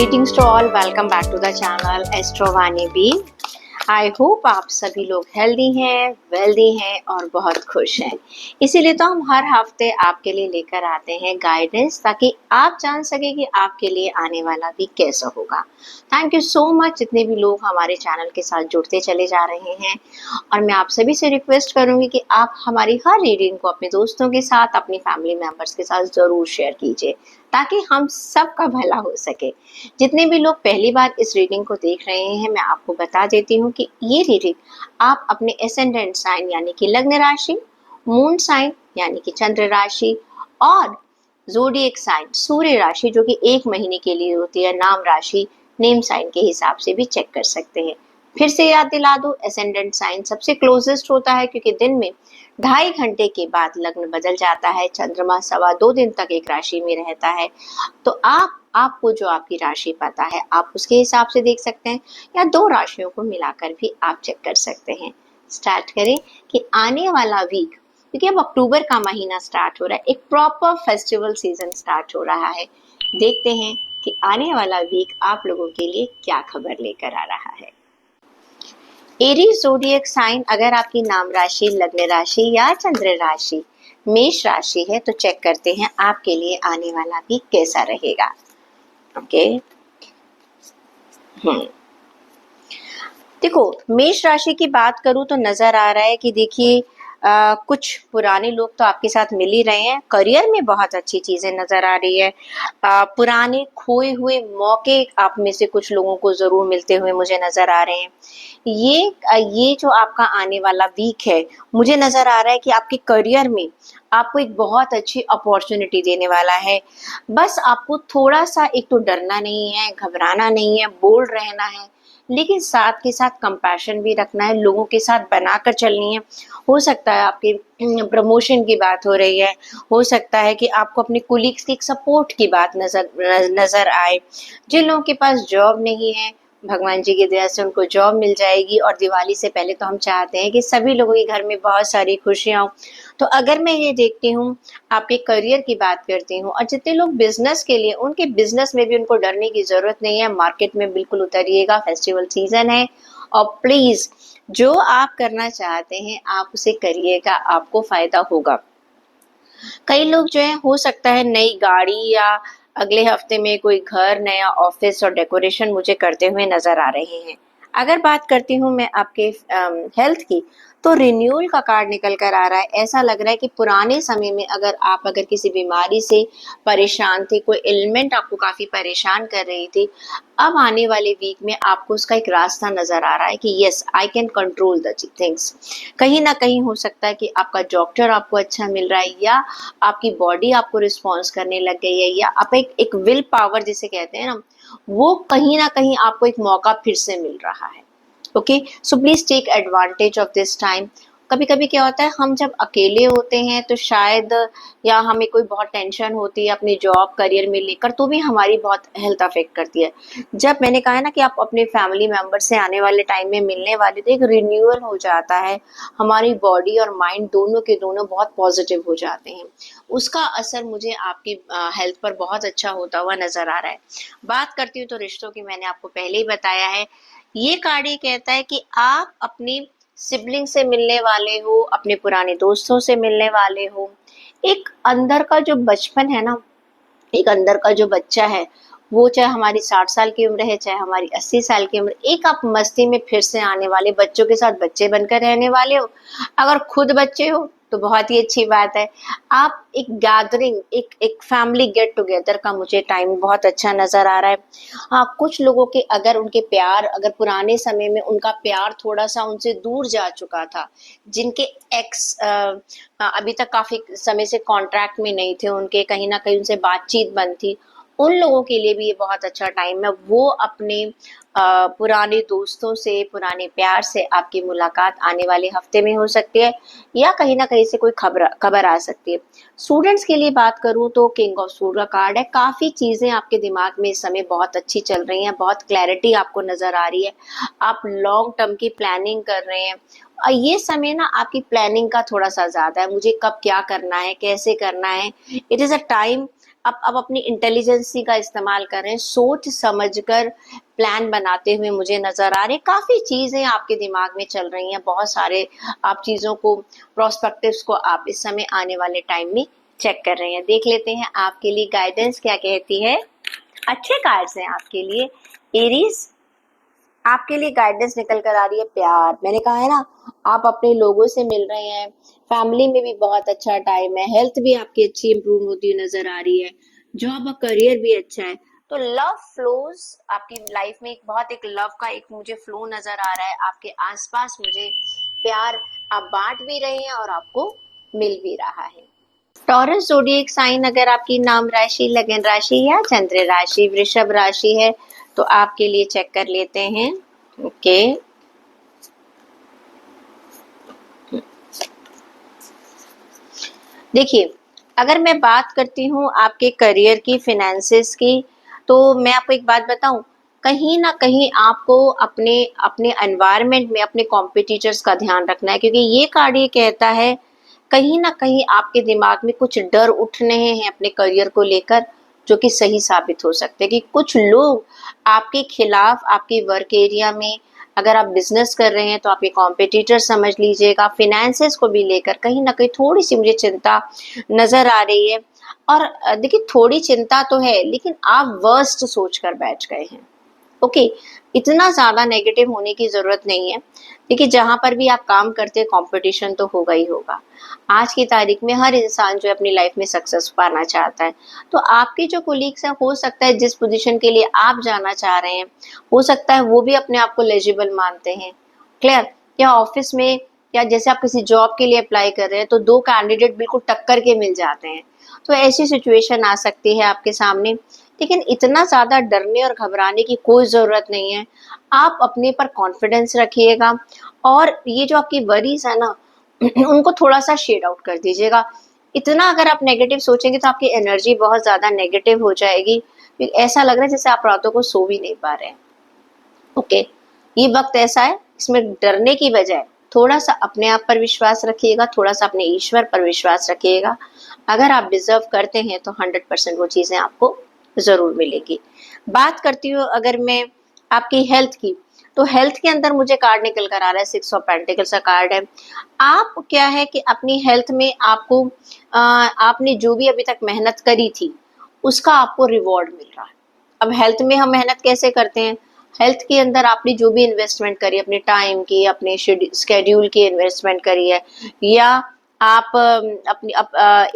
Greetings to all, welcome back to the channel Astrovani B. I hope आप सभी लोग healthy हैं, wealthy हैं और बहुत खुश हैं। इसीलिए तो हम हर हफ्ते आपके लिए लेकर आते हैं गाइडेंस, ताकि आप जान सके कि आपके लिए आने वाला वीक कैसा होगा। थैंक यू सो मच जितने भी लोग हमारे चैनल के साथ जुड़ते चले जा रहे हैं, और मैं आप सभी से रिक्वेस्ट करूंगी कि आप हमारी हर रीडिंग को अपने दोस्तों के साथ, अपनी फैमिली मेम्बर्स के साथ ज़रूर शेयर कीजिए, ताकि हम सबका भला हो सके। जितने भी लोग पहली बार इस रीडिंग को देख रहे हैं, मैं आपको बता देती हूँ कि ये रीडिंग आप अपने एसेंडेंट साइन यानी कि लग्न राशि, मून साइन यानी कि चंद्र राशि, और ज़ोडिएक साइन सूर्य राशि जो कि एक महीने के लिए होती है, नाम राशि नेम साइन के हिसाब से भी चेक कर सकते हैं। फिर से याद दिला दो, एसेंडेंट साइन सबसे क्लोजेस्ट होता है, क्योंकि दिन में 2.5 घंटे के बाद लग्न बदल जाता है। चंद्रमा 2.25 दिन तक एक राशि में रहता है। तो आपको जो आपकी राशि पता है, आप उसके हिसाब से देख सकते हैं, या 2 राशियों को मिलाकर भी आप चेक कर सकते हैं। स्टार्ट करें कि आने वाला वीक, क्योंकि अब अक्टूबर का महीना स्टार्ट हो रहा है, एक प्रॉपर फेस्टिवल सीजन स्टार्ट हो रहा है। देखते हैं कि आने वाला वीक आप लोगों के लिए क्या खबर लेकर आ रहा है। एरीज ज़ोडिएक साइन, अगर आपकी नाम राशि, लग्न राशि या चंद्र राशि मेष राशि है, तो चेक करते हैं आपके लिए आने वाला वीक कैसा रहेगा। ओके, देखो, मेष राशि की बात करूं तो नजर आ रहा है कि देखिए, कुछ पुराने लोग तो आपके साथ मिल ही रहे हैं। करियर में बहुत अच्छी चीजें नजर आ रही है। पुराने खोए हुए मौके आप में से कुछ लोगों को जरूर मिलते हुए मुझे नजर आ रहे हैं। ये जो आपका आने वाला वीक है, मुझे नजर आ रहा है कि आपके करियर में आपको एक बहुत अच्छी अपॉर्चुनिटी देने वाला है। बस आपको थोड़ा सा, एक तो डरना नहीं है, घबराना नहीं है, बोल्ड रहना है, लेकिन साथ के साथ कंपैशन भी रखना है, लोगों के साथ बनाकर चलनी है। हो सकता है आपके प्रमोशन की बात हो रही है, हो सकता है कि आपको अपने कुलीग्स की सपोर्ट की बात नजर आए। जिन लोगों के पास जॉब नहीं है, भगवान जी की दया से उनको जॉब मिल जाएगी। और दिवाली से पहले तो हम चाहते हैं कि सभी लोगों के घर में बहुत सारी खुशियां हो। तो अगर मैं ये देखती हूँ, आपके करियर की बात करती हूँ, और जितने लोग बिजनेस के लिए, उनके बिजनेस में भी उनको डरने की जरूरत नहीं है। मार्केट में बिल्कुल उतरिएगा, फेस्टिवल सीजन है, और प्लीज जो आप करना चाहते हैं आप उसे करिएगा, आपको फायदा होगा। कई लोग जो है, हो सकता है नई गाड़ी, या अगले हफ्ते में कोई घर, नया ऑफिस और डेकोरेशन मुझे करते हुए नजर आ रहे हैं। अगर बात करती हूँ मैं आपके हेल्थ की, तो रिन्यूअल का कार्ड निकल कर आ रहा है। ऐसा लग रहा है कि पुराने समय में अगर किसी बीमारी से परेशान थे, कोई एलिमेंट आपको काफी परेशान कर रही थी, अब आने वाले वीक में आपको उसका एक रास्ता नजर आ रहा है कि yes, I can control the things. कहीं ना कहीं हो सकता है कि आपका डॉक्टर आपको अच्छा मिल रहा है, या आपकी बॉडी आपको रिस्पॉन्स करने लग गई है, या आप एक विल पावर जिसे कहते हैं ना, वो कहीं ना कहीं आपको एक मौका फिर से मिल रहा है। Okay, so please take advantage of this time. कभी कभी क्या होता है, हम जब अकेले होते हैं तो शायद, या हमें कोई बहुत टेंशन होती है अपनी जॉब करियर में लेकर, तो भी हमारी बहुत हेल्थ अफेक्ट करती है। जब मैंने कहा है ना कि आप अपने फैमिली मेंबर से आने वाले टाइम में मिलने वाले, तो एक रिन्यूअल हो जाता है, हमारी बॉडी और माइंड दोनों के दोनों बहुत पॉजिटिव हो जाते हैं। उसका असर मुझे आपकी हेल्थ पर बहुत अच्छा होता हुआ नजर आ रहा है। बात करती हूँ तो रिश्तों की, मैंने आपको पहले ही बताया है। ये कार्ड ये कहता है कि आप अपनी सिबलिंग से मिलने वाले हो, अपने पुराने दोस्तों से मिलने वाले हो। एक अंदर का जो बचपन है ना, एक अंदर का जो बच्चा है, वो चाहे हमारी 60 साल की उम्र है, चाहे हमारी 80 साल की उम्र, एक आप मस्ती में फिर से आने वाले, बच्चों के साथ बच्चे बनकर रहने वाले हो। अगर खुद बच्चे हो तो बहुत ही अच्छी बात है। आप एक गैदरिंग, एक फैमिली गेट टुगेदर का मुझे टाइम बहुत अच्छा नजर आ रहा है। हाँ, कुछ लोगों के अगर पुराने समय में उनका प्यार थोड़ा सा उनसे दूर जा चुका था, जिनके एक्स अभी तक काफी समय से कॉन्ट्रैक्ट में नहीं थे, उनके कहीं ना कहीं उनसे बातचीत बंद थी, उन लोगों के लिए भी ये बहुत अच्छा टाइम है। वो अपने पुराने दोस्तों से, पुराने प्यार से आपकी मुलाकात आने वाले हफ्ते में हो सकती है, या कहीं ना कहीं से कोई खबर आ सकती है। स्टूडेंट्स के लिए बात करूं तो किंग ऑफ सूड का कार्ड है। काफी चीजें आपके दिमाग में इस समय बहुत अच्छी चल रही हैं, बहुत क्लैरिटी आपको नजर आ रही है। आप लॉन्ग टर्म की प्लानिंग कर रहे हैं। ये समय ना आपकी प्लानिंग का थोड़ा सा ज्यादा है, मुझे कब क्या करना है, कैसे करना है। इट इज अ टाइम अब अपनी इंटेलिजेंसी का इस्तेमाल कर रहे हैं, सोच समझकर प्लान बनाते हुए मुझे नजर आ रहे हैं। काफी चीजें आपके दिमाग में चल रही हैं, बहुत सारे आप चीजों को, प्रोस्पेक्टिव्स को आप इस समय आने वाले टाइम में चेक कर रहे हैं। देख लेते हैं आपके लिए गाइडेंस क्या कहती है। अच्छे कार्ड्स हैं आपके लिए एरीज। आपके लिए गाइडेंस निकल कर आ रही है प्यार। मैंने कहा है ना, आप अपने लोगों से मिल रहे हैं, फैमिली में भी बहुत अच्छा टाइम है, हेल्थ भी आपकी अच्छी इंप्रूव होती हुई नजर आ रही है, जॉब और करियर भी अच्छा है। तो लव फ्लोज आपकी लाइफ में, एक बहुत एक लव का एक मुझे फ्लो नजर आ रहा है आपके आसपास। मुझे प्यार आप बांट भी रहे हैं और आपको मिल भी रहा है। टॉरस ज़ोडिएक साइन अगर आपकी नाम राशि, लगन राशि या चंद्र राशि वृषभ राशि है तो आपके लिए चेक कर लेते हैं। ओके, देखिए, अगर मैं बात करती हूँ आपके करियर की, फिनेंसेस की, तो मैं आपको एक बात बताऊं, कहीं ना कहीं आपको अपने अपने एनवायरनमेंट में अपने कॉम्पिटिटर्स का ध्यान रखना है, क्योंकि ये कार्ड ये कहता है कहीं ना कहीं आपके दिमाग में कुछ डर उठ रहे हैं अपने करियर को लेकर, जो कि सही साबित हो सकते हैं कि कुछ लोग आपके खिलाफ आपके वर्क एरिया में, अगर आप बिजनेस कर रहे हैं तो आपके कॉम्पिटिटर समझ लीजिएगा। फिनेंसेस को भी लेकर कहीं ना कहीं थोड़ी सी मुझे चिंता नजर आ रही है। और देखिए, थोड़ी चिंता तो है लेकिन आप वर्स्ट सोच कर बैठ गए हैं। ओके, इतना ज्यादा नेगेटिव होने की जरूरत नहीं है। देखिए, जहां पर भी आप काम करते हैं कंपटीशन तो होगा ही होगा। आज की तारीख में हर इंसान जो है अपनी लाइफ में सक्सेस पाना चाहता है। तो आपके जो कोलीग्स हैं, हो सकता है जिस पोजीशन के लिए आप जाना चाह रहे हैं, हो सकता है वो भी अपने आप को एलिजिबल मानते हैं। क्लियर? या ऑफिस में, या जैसे आप किसी जॉब के लिए अप्लाई कर रहे हैं तो दो कैंडिडेट बिल्कुल टक्कर के मिल जाते हैं। तो ऐसी सिचुएशन आ सकती है आपके सामने, लेकिन इतना ज़्यादा डरने और घबराने की कोई ज़रूरत नहीं है। आप अपने पर कॉन्फिडेंस रखिएगा और ये जो आपकी वरीज़ है ना, उनको थोड़ा-सा शेड आउट कर दीजिएगा। इतना अगर आप नेगेटिव सोचेंगे तो आपकी एनर्जी बहुत ज़्यादा नेगेटिव हो जाएगी। ऐसा लग रहा है जैसे आप रातों को सो भी नहीं पा रहे हैं। ओके, ये वक्त ऐसा है, इसमें डरने की बजाय थोड़ा सा अपने आप पर विश्वास रखिएगा, थोड़ा सा अपने ईश्वर पर विश्वास रखिएगा। अगर आप डिजर्व करते हैं तो 100% वो चीजें आपको जरूर मिलेगी। बात करती हूँ अगर मैं आपकी हेल्थ की, तो हेल्थ के अंदर मुझे कार्ड निकल कर आ रहा है, 6 ऑफ पेंटिकल्स का कार्ड है। आप क्या है कि अपनी हेल्थ में आपको आपने जो भी अभी तक मेहनत करी थी उसका आपको रिवॉर्ड मिल रहा है। अब हेल्थ में हम मेहनत कैसे करते हैं, हेल्थ के अंदर आपने जो भी इन्वेस्टमेंट करी, अपने टाइम की, अपने स्केड्यूल की इन्वेस्टमेंट करी है, या आप अपनी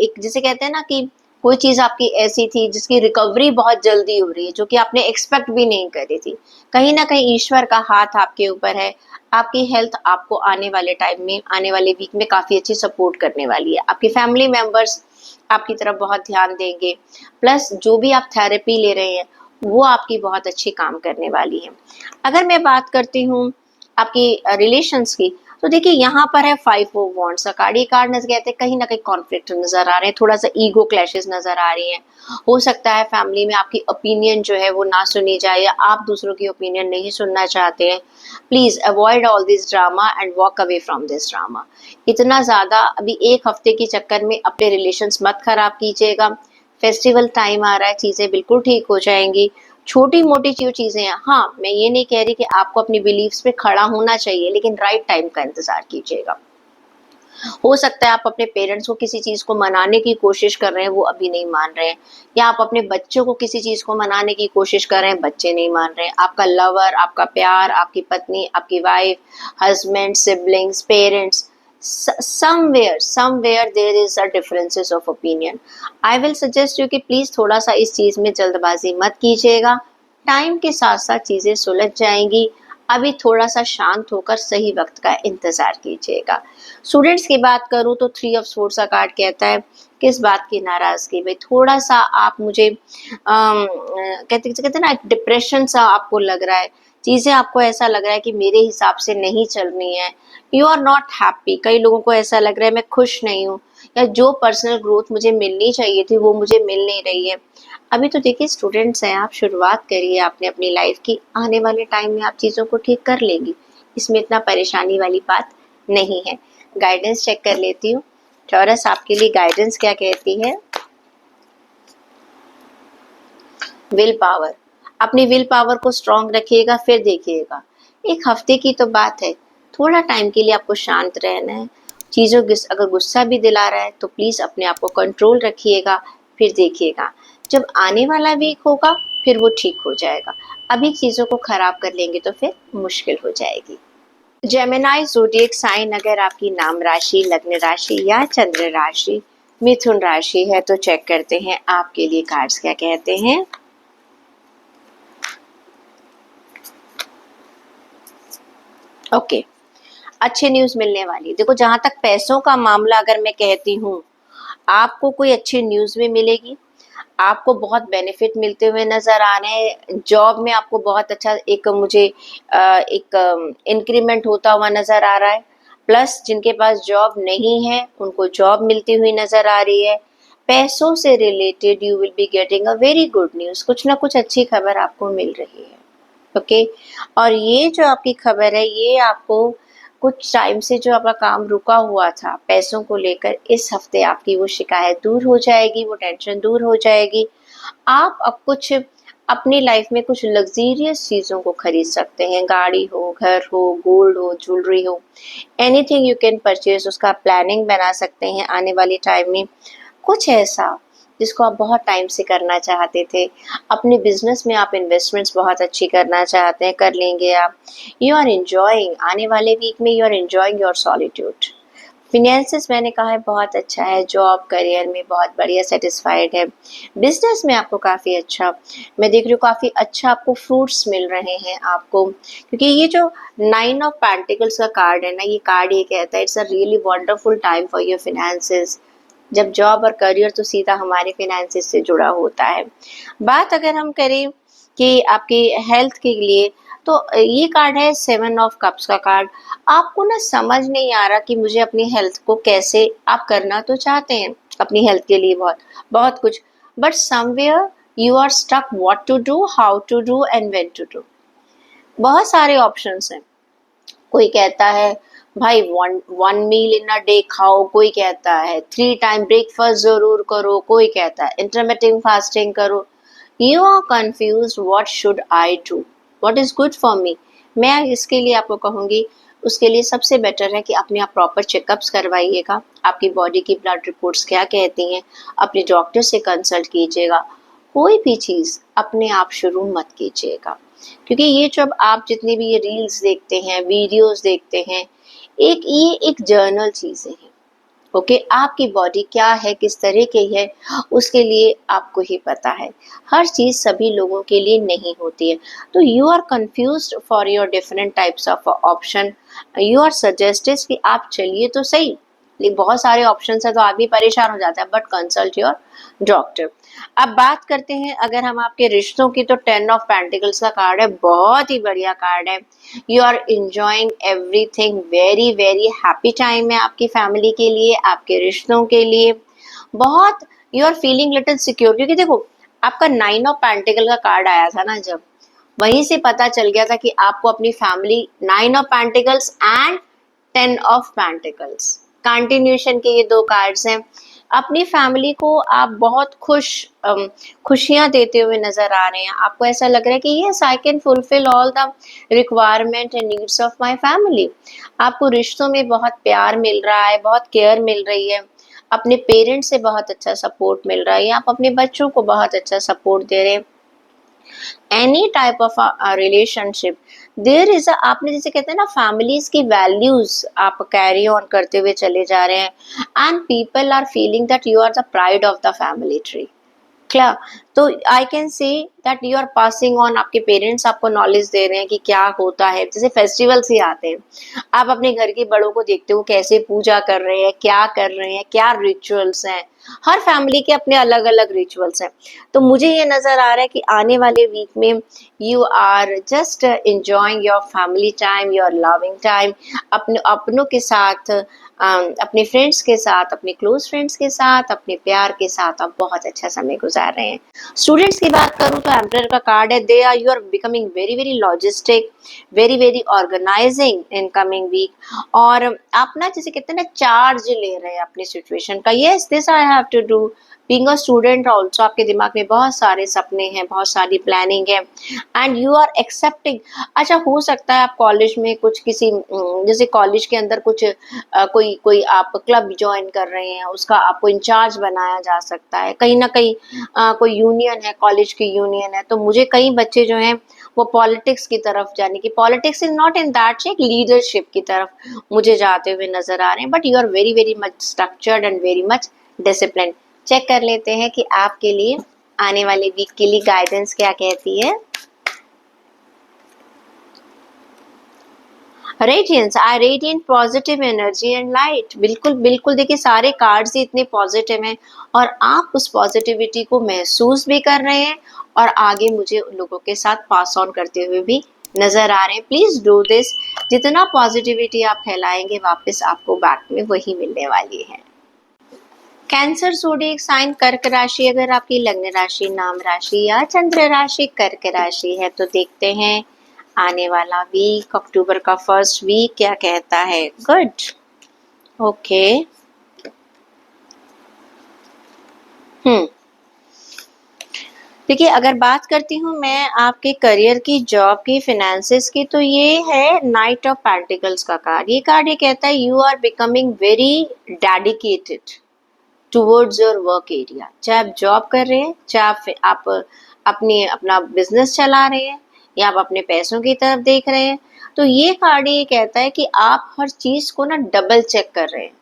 एक जिसे कहते हैं ना कि कोई चीज आपकी ऐसी थी जिसकी रिकवरी बहुत जल्दी हो रही है, जो कि आपने एक्सपेक्ट भी नहीं करी थी। कहीं ना कहीं ईश्वर का हाथ आपके ऊपर है। आपकी हेल्थ आपको आने वाले टाइम में, आने वाले वीक में काफी अच्छी सपोर्ट करने वाली है। आपके फैमिली मेंबर्स आपकी तरफ बहुत ध्यान देंगे, प्लस जो भी आप थेरेपी ले रहे हैं वो आपकी बहुत अच्छी काम करने वाली है। अगर मैं बात करती हूँ आपकी रिलेशंस की, तो देखिए यहाँ पर है 5 ऑफ वॉन्ड्स का कार्ड। ये कार्ड नजर कहते हैं कहीं ना कहीं कॉन्फ्लिक्ट नजर आ रहे हैं, थोड़ा सा ईगो क्लैशेस नजर आ रही हैं। हो सकता है फैमिली में आपकी ओपिनियन जो है वो ना सुनी जाए, या आप दूसरों की ओपिनियन नहीं सुनना चाहते हैं। Please avoid all this drama and walk away from this drama. इतना ज्यादा अभी एक हफ्ते के चक्कर में अपने रिलेशंस मत खराब कीजिएगा। फेस्टिवल टाइम आ रहा है, चीजें बिल्कुल ठीक हो जाएंगी। छोटी मोटी जो चीजें हैं, हाँ मैं ये नहीं कह रही कि आपको अपनी बिलीव्स पे खड़ा होना चाहिए, लेकिन राइट टाइम का इंतजार कीजिएगा। हो सकता है आप अपने पेरेंट्स को किसी चीज को मनाने की कोशिश कर रहे हैं, वो अभी नहीं मान रहे हैं, या आप अपने बच्चों को किसी चीज को मनाने की कोशिश कर रहे हैं, बच्चे नहीं मान रहे हैं। आपका लवर, आपका प्यार, आपकी पत्नी, आपकी wife, husband, siblings, parents, somewhere there is a differences of opinion. I will suggest you कि प्लीज थोड़ा सा इस चीज में जल्दबाजी मत कीजिएगा। टाइम के साथ साथ चीजें सुलझ जाएंगी। अभी थोड़ा सा शांत होकर सही वक्त का इंतजार कीजिएगा। स्टूडेंट्स की बात करूं तो 3 ऑफ सोर्ड्स का कार्ड कहता है किस बात की नाराजगी, भाई थोड़ा सा आप मुझे कहते हैं ना, डिप्रेशन सा आपको लग रहा है, चीजें आपको ऐसा लग रहा है कि मेरे हिसाब से नहीं चल रही है, यू आर नॉट हैप्पी। कई लोगों को ऐसा लग रहा है मैं खुश नहीं हूँ, या जो पर्सनल ग्रोथ मुझे मिलनी चाहिए थी वो मुझे मिल नहीं रही है। अभी तो देखिए स्टूडेंट्स हैं, आप शुरुआत करिए आपने अपनी लाइफ की, आने वाले टाइम में आप चीज़ों को ठीक कर लेंगी, इसमें इतना परेशानी वाली बात नहीं है। गाइडेंस चेक कर लेती हूँ। टॉरस आपके लिए गाइडेंस क्या कहती है। विल पावर, अपनी विल पावर को स्ट्रॉन्ग रखिएगा, फिर देखिएगा 1 हफ्ते की तो बात है, थोड़ा टाइम के लिए आपको शांत रहना है। चीज़ों अगर गुस्सा भी दिला रहा है तो प्लीज़ अपने आप को कंट्रोल रखिएगा, फिर देखिएगा जब आने वाला वीक होगा फिर वो ठीक हो जाएगा। अभी चीज़ों को खराब कर लेंगे तो फिर मुश्किल हो जाएगी। जेमिनाई ज़ोडिएक साइन अगर आपकी नाम राशि, लग्न राशि या चंद्र राशि मिथुन राशि है तो चेक करते हैं आपके लिए कार्ड्स क्या कहते हैं। ओके, अच्छी न्यूज़ मिलने वाली है। देखो, जहाँ तक पैसों का मामला अगर मैं कहती हूँ, आपको कोई अच्छी न्यूज़ भी मिलेगी, आपको बहुत बेनिफिट मिलते हुए नज़र आ रहे हैं। जॉब में आपको बहुत अच्छा मुझे एक इंक्रीमेंट होता हुआ नज़र आ रहा है। प्लस जिनके पास जॉब नहीं है उनको जॉब मिलती हुई नज़र आ रही है। पैसों से related you will be getting a very good news, कुछ ना कुछ अच्छी खबर आपको मिल रही है। ओके, और ये जो आपकी खबर है ये आपको कुछ टाइम से जो आपका काम रुका हुआ था पैसों को लेकर, इस हफ्ते आपकी वो शिकायत दूर हो जाएगी, वो टेंशन दूर हो जाएगी। आप अब कुछ अपनी लाइफ में कुछ लग्जरियस चीज़ों को खरीद सकते हैं, गाड़ी हो, घर हो, गोल्ड हो, ज्वेलरी हो, एनीथिंग यू कैन परचेज, उसका प्लानिंग बना सकते हैं आने वाले टाइम में। कुछ ऐसा जिसको आप बहुत टाइम से करना चाहते थे, अपने बिजनेस में आप इन्वेस्टमेंट्स बहुत अच्छी करना चाहते हैं, कर लेंगे आप। यू आर एंजॉइंग, आने वाले वीक में you are enjoying your solitude. Finances मैंने कहा है बहुत अच्छा है, जॉब करियर में बहुत बढ़िया सेटिस्फाइड है, बिजनेस में आपको काफ़ी अच्छा, मैं देख रही हूँ काफ़ी अच्छा आपको फ्रूट्स मिल रहे हैं आपको, क्योंकि ये जो 9 ऑफ पेंटिकल्स का कार्ड है ना, ये कार्ड ये कहता है it's a really wonderful time for your finances. जब जॉब और करियर तो सीधा हमारे फिनेंसेस से जुड़ा होता है। बात अगर हम करें कि आपकी हेल्थ के लिए, तो ये कार्ड है 7 ऑफ कप्स का कार्ड। आपको ना समझ नहीं आ रहा कि मुझे अपनी हेल्थ को कैसे, आप करना तो चाहते हैं अपनी हेल्थ के लिए बहुत बहुत कुछ, but somewhere you are stuck what to do, how to do and when to do. बहुत सारे ऑप्शंस हैं। कोई कहता है भाई one meal in a day खाओ, कोई कहता है 3 टाइम ब्रेकफास्ट जरूर करो, कोई कहता है इंटरमिटेंट फास्टिंग करो। You are confuse what should I do, what is good for me. मैं इसके लिए आपको कहूँगी, उसके लिए सबसे बेटर है कि अपने आप प्रॉपर चेकअप्स करवाइएगा, आपकी बॉडी की ब्लड रिपोर्ट्स क्या कहती हैं, अपने डॉक्टर से कंसल्ट कीजिएगा। कोई भी चीज़ अपने आप शुरू मत कीजिएगा, क्योंकि ये जब आप जितने भी ये रील्स देखते हैं, वीडियोस देखते हैं, ये एक जर्नल चीज़ें हैं। ओके, आपकी बॉडी क्या है, किस तरह की है, उसके लिए आपको ही पता है। हर चीज़ सभी लोगों के लिए नहीं होती है। तो you are confused for your different types of option. You are suggested कि आप चलिए तो सही, लेकिन बहुत सारे ऑप्शन है तो आदमी परेशान हो जाता है, बट कंसल्ट योर डॉक्टर। अब बात करते हैं अगर हम आपके रिश्तों की, तो 10 ऑफ पेंटिकल्स का कार्ड है, बहुत ही बढ़िया कार्ड है। You are enjoying everything, very very happy time है आपकी फैमिली के लिए, आपके रिश्तों के लिए बहुत। You are feeling little secure, क्योंकि देखो आपका 9 ऑफ पेंटिकल का कार्ड आया था ना, जब वहीं से पता चल गया था कि आपको अपनी family, 9 of pentacles and 10 of pentacles, continuation के ये 2 कार्ड्स हैं। अपनी फैमिली को आप बहुत खुशियां देते हुए नजर आ रहे हैं। आपको ऐसा लग रहा है कि yes I can fulfil all the requirement and needs of my family. आपको रिश्तों में बहुत प्यार मिल रहा है, बहुत केयर मिल रही है, अपने पेरेंट्स से बहुत अच्छा सपोर्ट मिल रहा है, आप अपने बच्चों को बहुत अच्छा सपोर्ट दे रहे हैं। Any type of relationship there is, आपने जैसे कहते हैं ना, फैमिलीज की वैल्यूज आप कैरी ऑन करते हुए चले जा रहे हैं, and people are feeling that you are the pride of the family tree. क्या, तो I can say that you are passing on, आपके पेरेंट्स आपको नॉलेज दे रहे हैं कि क्या होता है। जैसे फेस्टिवल्स ही आते हैं, आप अपने घर के बड़ों को देखते हो कैसे पूजा कर रहे हैं, क्या कर रहे हैं, क्या रिचुअल्स हैं। हर फैमिली के अपने अलग अलग रिचुअल्स हैं। तो मुझे ये नज़र आ रहा है कि आने वाले वीक में you are just enjoying your family time, your loving time, अपने अपनों के साथ, अपने फ्रेंड्स के साथ, अपने क्लोज फ्रेंड्स के साथ, अपने प्यार के साथ आप बहुत अच्छा समय गुजार रहे हैं। स्टूडेंट्स की बात करूँ तो एम्परर का कार्ड है, they are, you are becoming very very logistic, very very organizing in coming week. और आप ना जैसे कहते हैं ना, चार्ज ले रहे हैं अपनी सिचुएशन का, yes this I have to do, being a student also आपके दिमाग में बहुत सारे सपने हैं, बहुत सारी प्लानिंग है, एंड यू आर एक्सेप्टिंग। अच्छा, हो सकता है आप कॉलेज में कुछ किसी जैसे कॉलेज के अंदर कुछ कोई कोई आप क्लब ज्वाइन कर रहे हैं, उसका आपको इंचार्ज बनाया जा सकता है, कहीं ना कहीं कोई यूनियन है, कॉलेज की यूनियन है। तो मुझे कई बच्चे जो हैं वो पॉलिटिक्स की तरफ जाने की, politics is not in that shake, leadership की तरफ मुझे जाते हुए नजर आ रहे हैं। But you are very very much structured and very much discipline. Check कर लेते हैं कि आपके लिए आने वाले वीक के लिए गाइडेंस क्या कहती है। Radiance, I radiant positive energy and light. बिल्कुल बिल्कुल, देखिए सारे कार्ड्स ही इतने पॉजिटिव हैं और आप उस पॉजिटिविटी को महसूस भी कर रहे हैं और आगे मुझे उन लोगों के साथ पास ऑन करते हुए भी नजर आ रहे हैं। Please do this. जितना पॉजिटिविटी आप फैलाएंगे वापस आपको बैक में वही मिलने वाली है। कैंसर ज़ोडिएक साइन कर्क राशि, अगर आपकी लग्न राशि, नाम राशि या चंद्र राशि कर्क राशि है तो देखते हैं आने वाला वीक, अक्टूबर का फर्स्ट वीक क्या कहता है। Good, okay. देखिए, अगर बात करती हूँ मैं आपके करियर की, जॉब की, फिनेंसेस की, तो ये है नाइट ऑफ पेंटिकल्स का कार्ड। ये कार्ड ये कहता है you are becoming very dedicated towards your work area. चाहे आप जॉब कर रहे हैं, चाहे आप अपनी अपना बिजनेस चला रहे हैं या आप अपने पैसों की तरफ देख रहे हैं, तो ये कार्ड ये कहता है कि आप हर चीज को ना डबल चेक कर रहे हैं।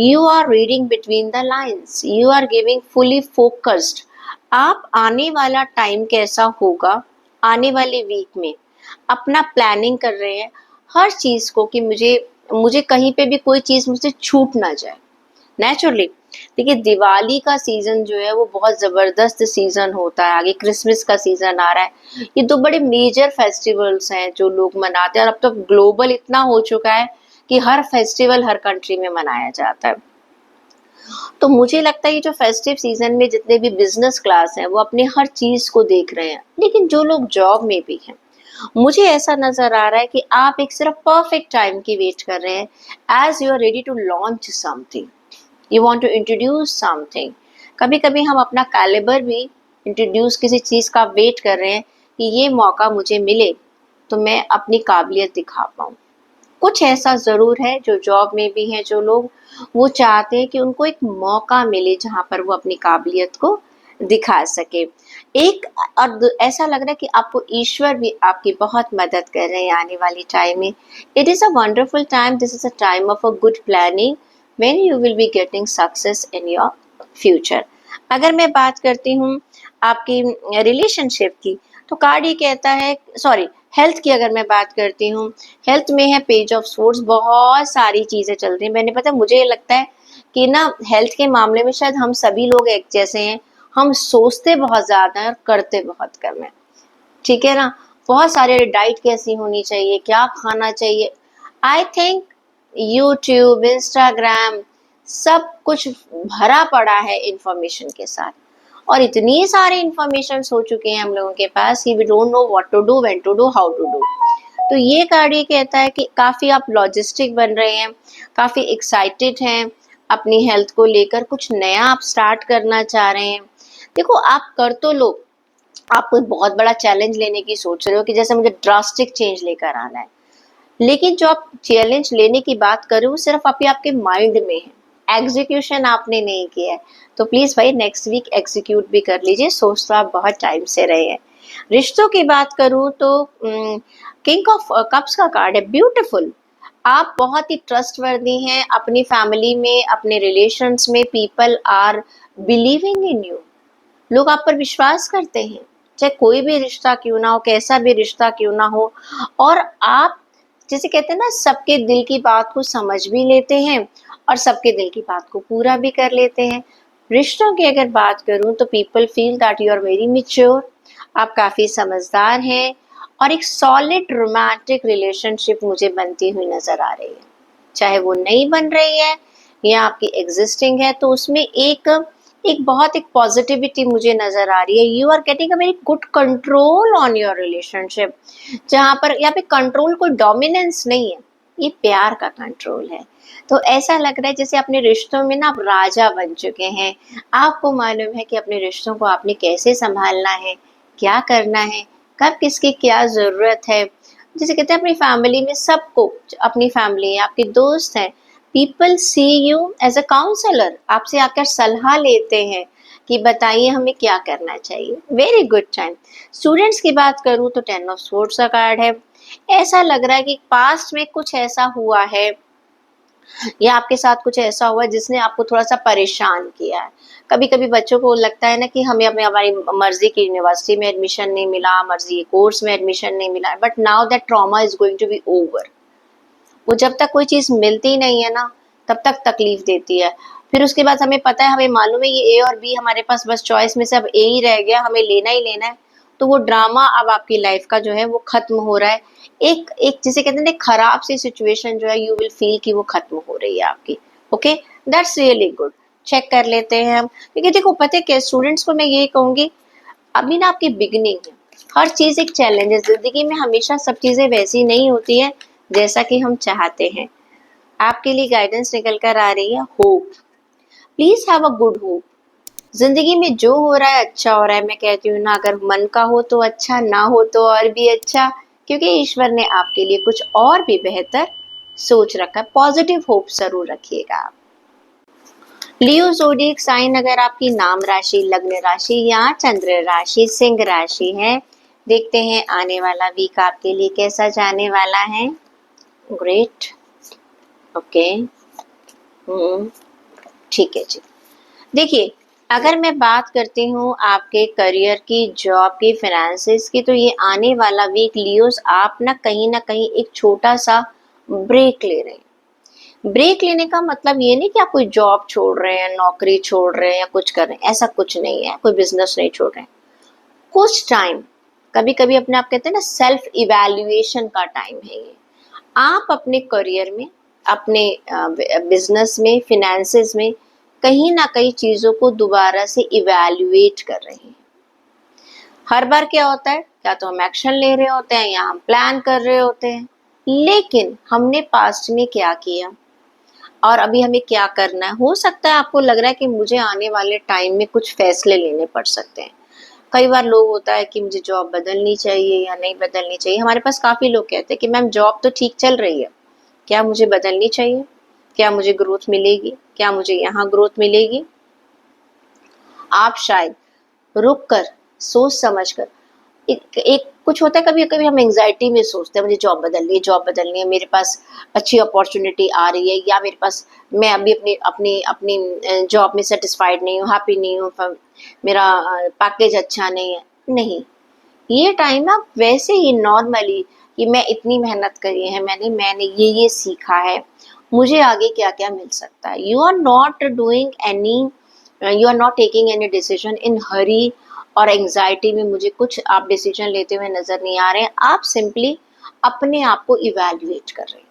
You are reading between the lines, you are giving fully focused. आप आने वाला टाइम कैसा होगा, आने वाले वीक में अपना प्लानिंग कर रहे हैं हर चीज को कि मुझे मुझे कहीं पे भी कोई चीज मुझसे छूट ना जाए। नेचुरली देखिए, दिवाली का सीजन जो है वो बहुत जबरदस्त सीजन होता है, आगे क्रिसमस का सीजन आ रहा है। ये दो बड़े मेजर फेस्टिवल्स हैं जो लोग मनाते हैं और अब तो ग्लोबल इतना हो चुका है कि हर फेस्टिवल हर कंट्री में मनाया जाता है। तो मुझे लगता है ये जो फेस्टिव सीजन में जितने भी बिजनेस क्लास हैं वो अपने हर चीज को देख रहे हैं, लेकिन जो लोग जॉब में भी हैं, मुझे ऐसा नजर आ रहा है कि आप एक सिर्फ परफेक्ट टाइम की वेट कर रहे हैं as you are ready to launch something, you want to introduce something. कभी कभी हम अपना कैलिबर भी इंट्रोड्यूस किसी चीज का वेट कर रहे हैं कि ये मौका मुझे मिले तो मैं अपनी काबिलियत दिखा पाऊँ। कुछ ऐसा ज़रूर है जो जॉब में भी हैं जो लोग, वो चाहते हैं कि उनको एक मौका मिले जहाँ पर वो अपनी काबिलियत को दिखा सके। एक और ऐसा लग रहा है कि आपको ईश्वर भी आपकी बहुत मदद कर रहे हैं आने वाली टाइम में। It is a wonderful time, this is a time of a good planning when you will be getting success in your future. अगर मैं बात करती हूँ आपकी रिलेशनशिप की, तो कार्ड ये कहता है, सॉरी हेल्थ की अगर मैं बात करती हूँ, हेल्थ में है पेज ऑफ स्वॉर्ड्स। बहुत सारी चीज़ें चल रही हैं, मैंने पता मुझे ये लगता है कि ना हेल्थ के मामले में शायद हम सभी लोग एक जैसे हैं, हम सोचते बहुत ज़्यादा हैं और करते बहुत कम है। ठीक है ना, बहुत सारे डाइट कैसी होनी चाहिए, क्या खाना चाहिए, आई थिंक यूट्यूब, इंस्टाग्राम, सब कुछ भरा पड़ा है इंफॉर्मेशन के साथ और इतनी सारे इंफॉर्मेशन हो चुके हैं हम लोगों के पास कि we don't know what to do, when to do, how to do. तो ये कार्ड ये कहता है कि काफ़ी आप लॉजिस्टिक बन रहे हैं, काफ़ी एक्साइटेड हैं अपनी हेल्थ को लेकर, कुछ नया आप स्टार्ट करना चाह रहे हैं। देखो, आप कर तो लो, आप कोई बहुत बड़ा चैलेंज लेने की सोच रहे हो कि जैसे मुझे ड्रास्टिक चेंज लेकर आना है, लेकिन जो आप चैलेंज लेने की बात कर रहे हो वो सिर्फ अभी आपके माइंड में है, एग्जीक्यूशन आपने नहीं किया है। तो प्लीज भाई नेक्स्ट वीक एग्जीक्यूट भी कर लीजिए, सोच तो आप बहुत टाइम से रहे हैं। रिश्तों की बात करूं तो किंग ऑफ कप्स का कार्ड है, ब्यूटीफुल। आप बहुत ही ट्रस्टवर्दी हैं अपनी फैमिली में, अपने रिलेशंस में, people are believing in you. लोग आप पर विश्वास करते हैं, चाहे कोई भी रिश्ता क्यों ना हो, कैसा भी रिश्ता क्यों ना हो। और आप जैसे कहते हैं ना, सबके दिल की बात को समझ भी लेते हैं और सबके दिल की बात को पूरा भी कर लेते हैं। रिश्तों की अगर बात करूं तो people feel that you are very mature, आप काफ़ी समझदार हैं और एक सॉलिड रोमांटिक रिलेशनशिप मुझे बनती हुई नज़र आ रही है। चाहे वो नई बन रही है या आपकी एग्जिस्टिंग है, तो उसमें एक एक बहुत एक पॉजिटिविटी मुझे नज़र आ रही है। You are getting a very good control on your relationship, जहाँ पर यहाँ पे कंट्रोल कोई डोमिनेंस नहीं है, ये प्यार का कंट्रोल है। तो ऐसा लग रहा है जैसे अपने रिश्तों में ना आप राजा बन चुके हैं। आपको मालूम है कि अपने रिश्तों को आपने कैसे संभालना है, क्या करना है, कब किसकी क्या ज़रूरत है। जैसे कहते हैं अपनी फैमिली में सबको, अपनी फैमिली है, आपके दोस्त हैं, people see you as a counsellor, आपसे आकर सलाह लेते हैं कि बताइए हमें क्या करना चाहिए। Very good time. स्टूडेंट्स की बात करूँ तो 10 ऑफ स्वॉर्ड्स का कार्ड है। ऐसा लग रहा है कि पास्ट में कुछ ऐसा हुआ है या आपके साथ कुछ ऐसा हुआ जिसने आपको थोड़ा-सा परेशान किया है। कभी-कभी बच्चों को लगता है ना कि हमें अपने हमारी मर्ज़ी की यूनिवर्सिटी में एडमिशन नहीं मिला, मर्ज़ी के कोर्स में एडमिशन नहीं मिला, but now that trauma is going to be over. वो जब तक कोई चीज़ मिलती नहीं है ना, तब तक तकलीफ देती है। फिर उसके बाद हमें पता है, हमें मालूम है ये ए और बी हमारे पास बस चॉइस में से अब ए ही रह गया, हमें लेना ही लेना है। तो वो ड्रामा अब आपकी लाइफ का जो है वो खत्म हो रहा है। एक एक जिसे कहते हैं ना खराब सी सिचुएशन जो है यू विल फील कि वो खत्म हो रही है आपकी। Okay, that's really good. Check कर लेते हैं हम, क्योंकि देखो पता है क्या, स्टूडेंट्स को मैं ये कहूँगी, अभी ना आपकी बिगिनिंग है, हर चीज़ एक चैलेंज है। ज़िंदगी में हमेशा सब चीज़ें वैसी नहीं होती हैं जैसा कि हम चाहते हैं। आपके लिए गाइडेंस निकल कर आ रही है hope. Please have a good hope. ज़िंदगी में जो हो रहा है अच्छा हो रहा है। मैं कहती हूँ ना, अगर मन का हो तो अच्छा, ना हो तो और भी अच्छा, क्योंकि ईश्वर ने आपके लिए कुछ और भी बेहतर सोच रखा है। पॉजिटिव होप ज़रूर रखिएगा आप। लियो ज़ोडिएक साइन अगर आपकी नाम राशि, लग्न राशि या चंद्र राशि सिंह राशि है, देखते हैं आने वाला वीक आपके लिए कैसा जाने वाला है। ग्रेट। ओके। ठीक है जी। देखिए, अगर मैं बात करती हूँ आपके करियर की, जॉब की, फाइनेंसेस की, तो ये आने वाला वीक लियोस आप ना कहीं एक छोटा सा ब्रेक ले रहे हैं। ब्रेक लेने का मतलब ये नहीं कि आप कोई जॉब छोड़ रहे हैं, नौकरी छोड़ रहे हैं या कुछ कर रहे हैं, ऐसा कुछ नहीं है। कोई बिजनेस नहीं छोड़ रहे हैं। कुछ टाइम, कभी कभी अपने आप कहते हैं ना सेल्फ इवैल्यूएशन का टाइम है ये। आप अपने करियर में, अपने बिजनेस में, फिनेंसेस में कहीं ना कहीं चीजों को दोबारा से इवैल्यूएट कर रहे हैं। हर बार क्या होता है, या तो हम एक्शन ले रहे होते हैं या हम प्लान कर रहे होते हैं, लेकिन हमने पास्ट में क्या किया और अभी हमें क्या करना है। हो सकता है आपको लग रहा है कि मुझे आने वाले टाइम में कुछ फैसले लेने पड़ सकते हैं। कई बार लोग होता है कि मुझे जॉब बदलनी चाहिए या नहीं बदलनी चाहिए। हमारे पास काफ़ी लोग कहते हैं कि मैम जॉब तो ठीक चल रही है, क्या मुझे बदलनी चाहिए? क्या मुझे ग्रोथ मिलेगी? क्या मुझे यहाँ ग्रोथ मिलेगी? आप शायद रुक कर, सोच समझ कर, एक कुछ होता है, कभी कभी हम एंग्जाइटी में सोचते हैं मुझे जॉब बदलनी है, जॉब बदलनी है, मेरे पास अच्छी अपॉर्चुनिटी आ रही है, या मेरे पास, मैं अभी अपनी अपनी अपनी जॉब में सेटिस्फाइड नहीं हूँ, हैप्पी नहीं हूँ, मेरा पैकेज अच्छा नहीं है। नहीं, ये टाइम आप वैसे ही नॉर्मली कि मैं इतनी मेहनत करी है, मैंने मैंने ये सीखा है, मुझे आगे क्या क्या मिल सकता है। You are not doing any, you are not taking any decision in hurry और एंग्जाइटी में। मुझे कुछ आप डिसीजन लेते हुए नजर नहीं आ रहे हैं। आप सिंपली अपने आप को इवैल्यूएट कर रहे हैं।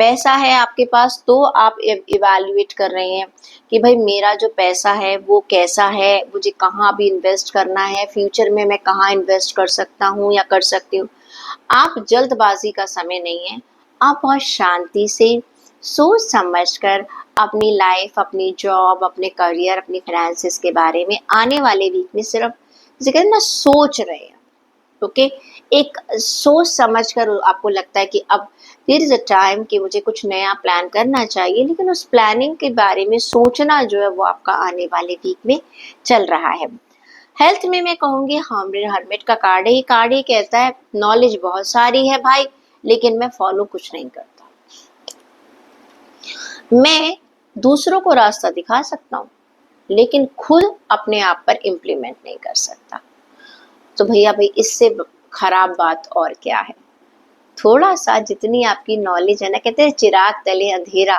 पैसा है आपके पास तो आप इवैल्यूएट कर रहे हैं कि भाई मेरा जो पैसा है वो कैसा है, मुझे कहाँ भी इन्वेस्ट करना है, फ्यूचर में मैं कहाँ इन्वेस्ट कर सकता हूँ या कर सकती हूँ। आप जल्दबाजी का समय नहीं है। आप बहुत शांति से सोच समझकर अपनी लाइफ, अपनी जॉब, अपने करियर, अपनी फाइनेंसेस के बारे में आने वाले वीक में सिर्फ जिक्र ना सोच रहे हैं। ओके, एक सोच समझ कर आपको लगता है कि अब देयर इज अ टाइम कि मुझे कुछ नया प्लान करना चाहिए, लेकिन उस प्लानिंग के बारे में सोचना जो है वो आपका आने वाले वीक में चल रहा है। हेल्थ में मैं कहूँगी हर्मिट का कार्ड है। ये कार्ड ये कहता है नॉलेज बहुत सारी है भाई, लेकिन मैं फॉलो कुछ नहीं करता। मैं दूसरों को रास्ता दिखा सकता हूँ, लेकिन खुद अपने आप पर इम्प्लीमेंट नहीं कर सकता। तो भैया भाई, इससे खराब बात और क्या है। थोड़ा सा जितनी आपकी नॉलेज है ना, कहते हैं चिराग तले अंधेरा,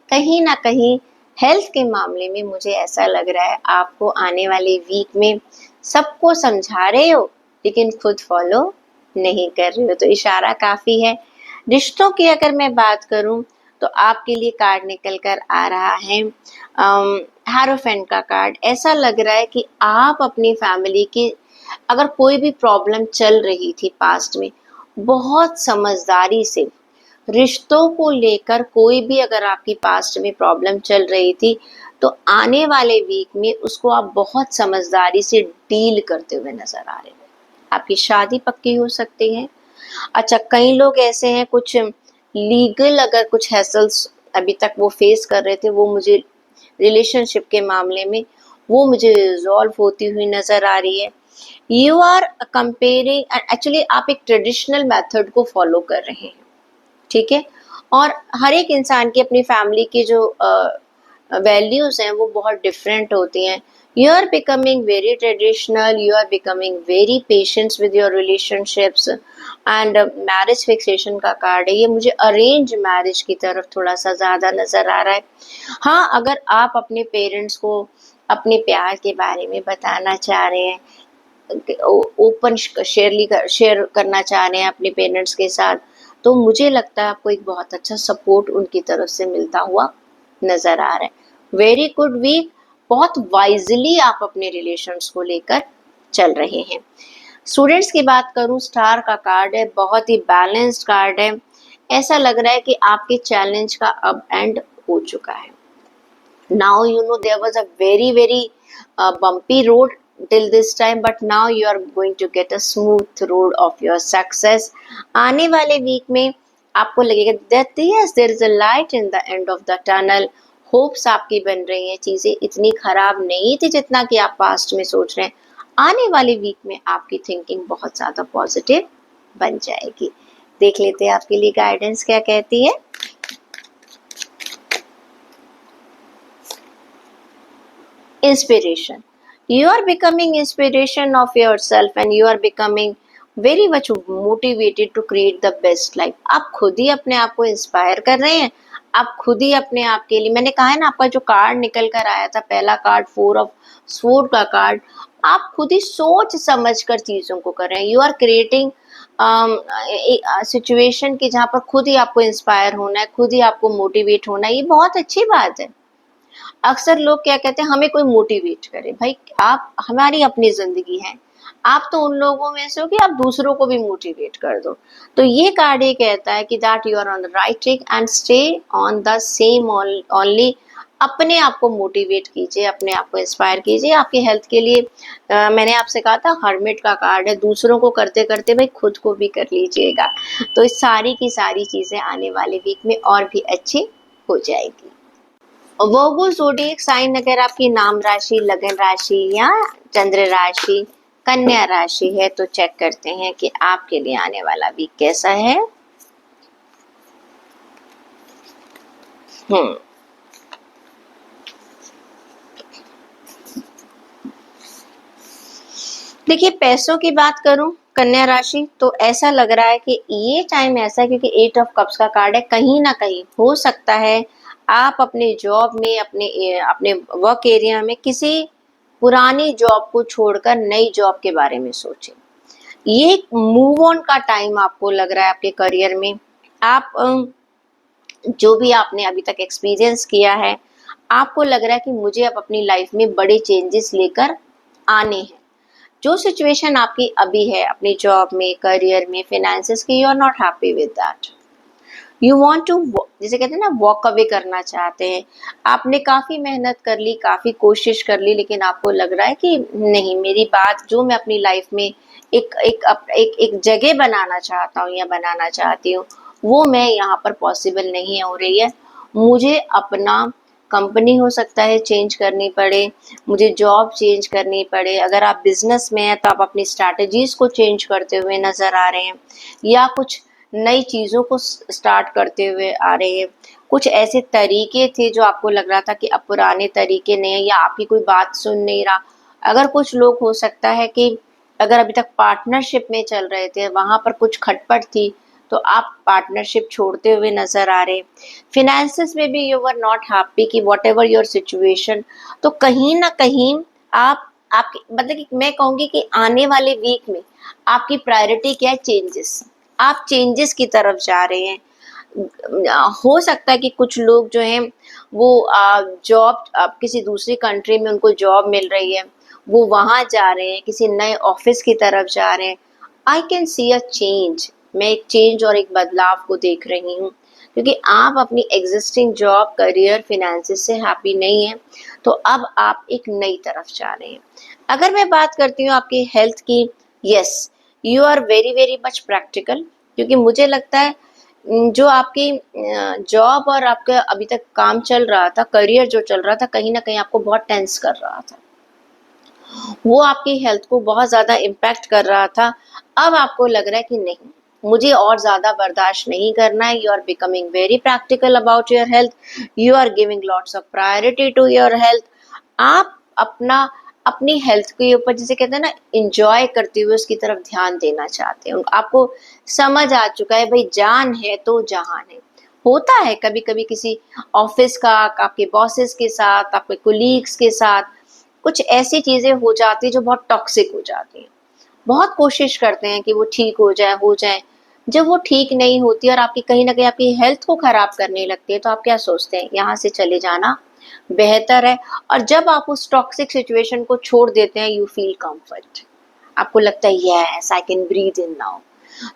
कहीं ना कहीं हेल्थ के मामले में मुझे ऐसा लग रहा है आपको आने वाले वीक में सबको समझा रहे हो लेकिन खुद फॉलो नहीं कर रहे हो, तो इशारा काफी है। रिश्तों की अगर मैं बात करूं तो आपके लिए कार्ड निकल कर आ रहा है हैरोफेंट का कार्ड। ऐसा लग रहा है कि आप अपनी फैमिली की, अगर कोई भी प्रॉब्लम चल रही थी पास्ट में, बहुत समझदारी से, रिश्तों को लेकर कोई भी अगर आपकी पास्ट में प्रॉब्लम चल रही थी, तो आने वाले वीक में उसको आप बहुत समझदारी से डील करते हुए नजर आ रहे हैं। आपकी शादी पक्की हो सकती है। अच्छा, कई लोग ऐसे हैं, कुछ लीगल अगर कुछ हैसल्स अभी तक वो फेस कर रहे थे, वो मुझे रिलेशनशिप के मामले में वो मुझे रिजॉल्व होती हुई नजर आ रही है। यू आर कंपेयरिंग, एक्चुअली आप एक ट्रेडिशनल मेथड को फॉलो कर रहे हैं, ठीक है। और हर एक इंसान की अपनी फैमिली की जो वैल्यूज हैं वो बहुत डिफरेंट होती हैं। You are becoming very traditional, you are becoming very patience with your relationships and marriage fixation का कार्ड है। ये मुझे अरेंज मैरिज की तरफ थोड़ा सा ज़्यादा नज़र आ रहा है। हाँ, अगर आप अपने पेरेंट्स को अपने प्यार के बारे में बताना चाह रहे हैं, ओपन शेयर करना चाह रहे हैं अपने पेरेंट्स के साथ, तो मुझे लगता है आपको एक बहुत अच्छा सपोर्ट उनकी तरफ से मिलता हुआ नजर आ रहा है। वेरी गुड वीक, बहुत वाइजली आप अपने रिलेशंस को लेकर चल रहे हैं। स्टूडेंट्स की बात करूं, स्टार का कार्ड है, बहुत ही बैलेंस्ड कार्ड है। ऐसा लग रहा है कि आपके चैलेंज का अब एंड हो चुका है। Now you know there was a very bumpy road till this time, but now you are going to get a smooth road of your success. आने वाले वीक में आपको लगेगा that yes there is a light in the end of the tunnel. Hopes आपकी बन रही हैं, चीज़ें इतनी खराब नहीं थी जितना कि आप पास्ट में सोच रहे हैं। आने वाले वीक में आपकी थिंकिंग बहुत ज़्यादा पॉजिटिव बन जाएगी। देख लेते हैं आपके लिए गाइडेंस क्या कहती है। Inspiration. You are becoming inspiration of yourself and you are becoming very much motivated to create the best life. आप खुद ही अपने आप को इंस्पायर कर रहे हैं। आप खुद ही अपने आप के लिए, मैंने कहा है ना, आपका जो कार्ड निकल कर आया था, पहला कार्ड 4 ऑफ स्वॉर्ड का कार्ड, आप खुद ही सोच समझ कर चीज़ों को कर रहे हैं। यू आर क्रिएटिंग सिचुएशन की जहाँ पर खुद ही आपको इंस्पायर होना है, खुद ही आपको मोटिवेट होना है। ये बहुत अच्छी बात है। अक्सर लोग क्या कहते हैं, हमें कोई मोटिवेट करे। भाई, आप, हमारी अपनी जिंदगी है, आप तो उन लोगों में से हो कि आप दूसरों को भी मोटिवेट कर दो। तो ये कार्ड ये कहता है कि that you are on the right track and stay on the same only. अपने आप को मोटिवेट कीजिए, अपने आप को इंस्पायर कीजिए। आपके हेल्थ के लिए मैंने आपसे कहा था, हर्मिट का कार्ड है, दूसरों को करते करते भाई खुद को भी कर लीजिएगा। तो इस सारी की सारी चीजें आने वाले वीक में और भी अच्छी हो जाएगी। वर्गो ज़ोडिएक साइन अगर आपकी नाम राशि, लगन राशि या चंद्र राशि कन्या राशि है, तो चेक करते हैं कि आपके लिए आने वाला वीक कैसा है। देखिए, पैसों की बात करूं कन्या राशि, तो ऐसा लग रहा है कि ये टाइम ऐसा है, क्योंकि 8 ऑफ कप्स का कार्ड है, कहीं ना कहीं हो सकता है आप अपने जॉब में, अपने वर्क एरिया में किसी पुरानी जॉब को छोड़कर नई जॉब के बारे में सोचें। ये मूव ऑन का टाइम आपको लग रहा है आपके करियर में। आप जो भी आपने अभी तक एक्सपीरियंस किया है, आपको लग रहा है कि मुझे अब अपनी लाइफ में बड़े चेंजेस लेकर आने हैं। जो सिचुएशन आपकी अभी है अपनी जॉब में, करियर में, फाइनेंसेस की, you are not happy with that. You want to, जिसे कहते हैं ना, वॉक अवे करना चाहते हैं। आपने काफ़ी मेहनत कर ली, काफ़ी कोशिश कर ली, लेकिन आपको लग रहा है कि नहीं, मेरी बात जो मैं अपनी लाइफ में एक जगह बनाना चाहता हूँ या बनाना चाहती हूँ, वो मैं यहाँ पर पॉसिबल नहीं हो रही है। मुझे अपना कंपनी हो सकता है चेंज करनी पड़े, मुझे जॉब चेंज करनी पड़े। अगर आप बिजनेस में हैं तो आप अपनी स्ट्रैटेजीज को चेंज करते हुए नजर आ रहे हैं, या कुछ नई चीज़ों को स्टार्ट करते हुए आ रहे हैं। कुछ ऐसे तरीके थे जो आपको लग रहा था कि अब पुराने तरीके नहीं है, या आपकी कोई बात सुन नहीं रहा। अगर कुछ लोग, हो सकता है कि अगर अभी तक पार्टनरशिप में चल रहे थे, वहां पर कुछ खटपट थी, तो आप पार्टनरशिप छोड़ते हुए नजर आ रहे। फिनेंसेस में भी यू आर नॉट हैप्पी कि वॉट एवर योर सिचुएशन। तो कहीं ना कहीं आपकी, मतलब कि मैं कहूँगी कि आने वाले वीक में आपकी प्रायोरिटी क्या है? चेंजेस। आप चेंजेस की तरफ जा रहे हैं। हो सकता है कि कुछ लोग जो हैं वो जॉब, किसी दूसरी कंट्री में उनको जॉब मिल रही है, वो वहाँ जा रहे हैं, किसी नए ऑफिस की तरफ जा रहे हैं। I can see a change मैं एक चेंज और एक बदलाव को देख रही हूँ, क्योंकि आप अपनी एग्जिस्टिंग जॉब, करियर, फिनेंसेस से हैप्पी नहीं है, तो अब आप एक नई तरफ जा रहे हैं। अगर मैं बात करती हूँ आपकी हेल्थ की, yes, you are very very much practical, क्योंकि मुझे लगता है जो आपकी जॉब और आपका अभी तक काम चल रहा था, करियर जो चल रहा था, कहीं ना कहीं आपको बहुत टेंस कर रहा था, वो आपकी हेल्थ को बहुत ज्यादा इम्पैक्ट कर रहा था। अब आपको लग रहा है कि नहीं, मुझे और ज्यादा बर्दाश्त नहीं करना है। You are becoming very practical about your health, you are giving lots of priority to your health. आप अपनी हेल्थ के ऊपर, जिसे कहते हैं ना, इंजॉय करते हुए उसकी तरफ ध्यान देना चाहते हैं। आपको समझ आ चुका है भाई, जान है तो जहान है। होता है कभी कभी किसी ऑफिस का, आपके बॉसेस के साथ, आपके कोलीग्स के साथ कुछ ऐसी चीजें हो जाती है जो बहुत टॉक्सिक हो जाती हैं। बहुत कोशिश करते हैं कि वो ठीक हो जाए। जब वो ठीक नहीं होती और आपकी कहीं ना कहीं आपकी हेल्थ को खराब करने लगती है, तो आप क्या सोचते हैं, यहाँ से चले जाना बेहतर है। और जब आप उस टॉक्सिक सिचुएशन को छोड़ देते हैं, यू फील कंफर्ट, आपको लगता है yes I can breathe in now.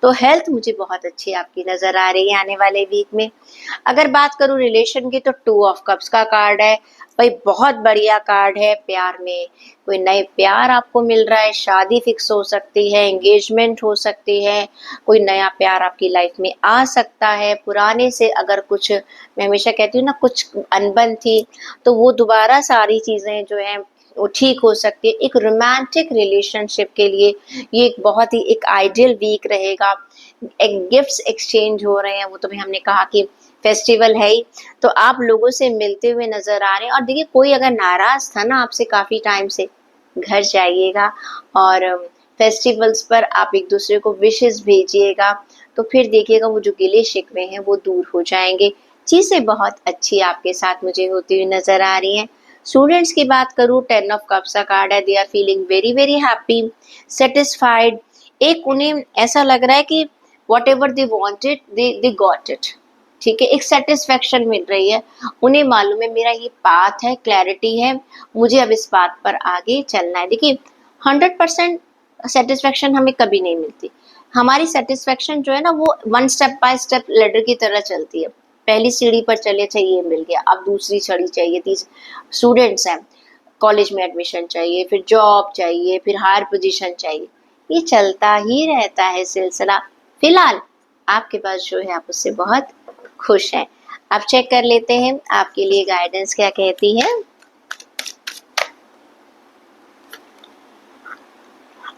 तो हेल्थ मुझे बहुत अच्छी आपकी नजर आ रही है आने वाले वीक में। अगर बात करूं रिलेशन की, तो 2 ऑफ कप्स का कार्ड है भाई, बहुत बढ़िया कार्ड है। प्यार में कोई नए प्यार आपको मिल रहा है, शादी फिक्स हो सकती है, एंगेजमेंट हो सकती है, कोई नया प्यार आपकी लाइफ में आ सकता है। पुराने से अगर कुछ, मैं हमेशा कहती हूँ ना, कुछ अनबन थी, तो वो दोबारा सारी चीजें जो है वो ठीक हो सकती है। एक रोमांटिक रिलेशनशिप के लिए ये एक बहुत ही एक आइडियल वीक रहेगा। एक गिफ्ट्स एक्सचेंज हो रहे हैं, वो तो भी हमने कहा कि फेस्टिवल है ही, तो आप लोगों से मिलते हुए नजर आ रहे हैं। और देखिए, कोई अगर नाराज था ना आपसे काफी टाइम से, घर जाइएगा और फेस्टिवल्स पर आप एक दूसरे को विशेस भेजिएगा, तो फिर देखिएगा वो जो गिले शिकवे हैं वो दूर हो जाएंगे। चीजें बहुत अच्छी आपके साथ मुझे होती हुई नजर आ रही हैं। स्टूडेंट्स की बात करूं, 10 ऑफ कप्स का कार्ड है। They are feeling very very happy, satisfied. एक उन्हें ऐसा लग रहा है कि whatever they wanted they got it. ठीक है, एक सेटिस्फेक्शन मिल रही है। उन्हें मालूम है मेरा ये पाथ है, क्लैरिटी है, मुझे अब इस बात पर आगे चलना है। देखिए, 100% सेटिस्फेक्शन हमें कभी नहीं मिलती। हमारी सेटिस्फेक्शन जो है ना, वो one step by step ladder की तरह चलती है। पहली सीढ़ी पर चले, अच्छा ये मिल गया, अब दूसरी सीढ़ी चाहिए, तीसरी। स्टूडेंट्स हैं, कॉलेज में एडमिशन चाहिए, फिर जॉब चाहिए, फिर हायर पोजीशन चाहिए, ये चलता ही रहता है सिलसिला। फिलहाल आपके पास जो है, आप उससे बहुत खुश हैं। अब चेक कर लेते हैं आपके लिए गाइडेंस क्या कहती है।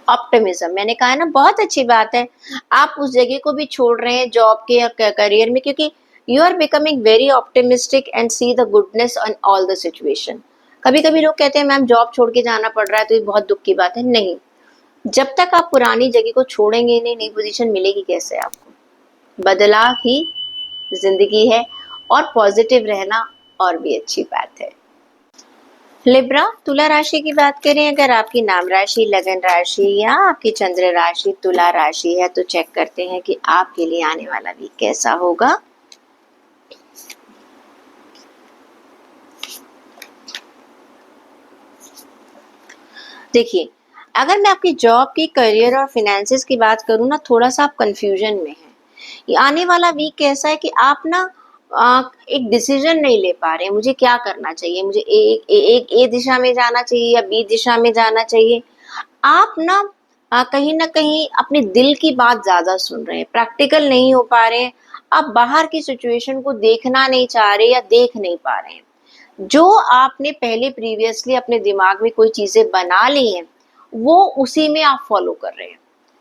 ऑप्टिमिज्म, मैंने कहा ना, बहुत अच्छी बात है। आप उस जगह को भी छोड़ रहे हैं जॉब के और करियर में, क्योंकि you are becoming very optimistic and see the goodness on all the situation. कभी कभी लोग कहते हैं मैम जॉब छोड़ के जाना पड़ रहा है, तो ये बहुत दुख की बात है। नहीं, जब तक आप पुरानी जगह को छोड़ेंगे नहीं, नई पोजीशन मिलेगी कैसे आपको। बदलाव ही जिंदगी है, और पॉजिटिव रहना और भी अच्छी बात है। लिब्रा, तुला राशि की बात करें, अगर आपकी नाम राशि, लगन राशि या आपकी चंद्र राशि तुला राशि है, तो चेक करते हैं कि आपके लिए आने वाला वीक कैसा होगा। देखिए, अगर मैं आपकी जॉब की, करियर और फिनेंसेस की बात करूँ ना, थोड़ा सा आप कंफ्यूजन में हैं। ये आने वाला वीक कैसा है कि आप ना एक डिसीजन नहीं ले पा रहे हैं, मुझे क्या करना चाहिए, मुझे एक ए दिशा में जाना चाहिए या बी दिशा में जाना चाहिए। आप ना कहीं अपने दिल की बात ज्यादा सुन रहे हैं, प्रैक्टिकल नहीं हो पा रहे हैं। आप बाहर की सिचुएशन को देखना नहीं चाह रहे या देख नहीं पा रहे हैं। जो आपने पहले प्रीवियसली अपने दिमाग में कोई चीजें बना ली हैं, वो उसी में आप फॉलो कर रहे हैं।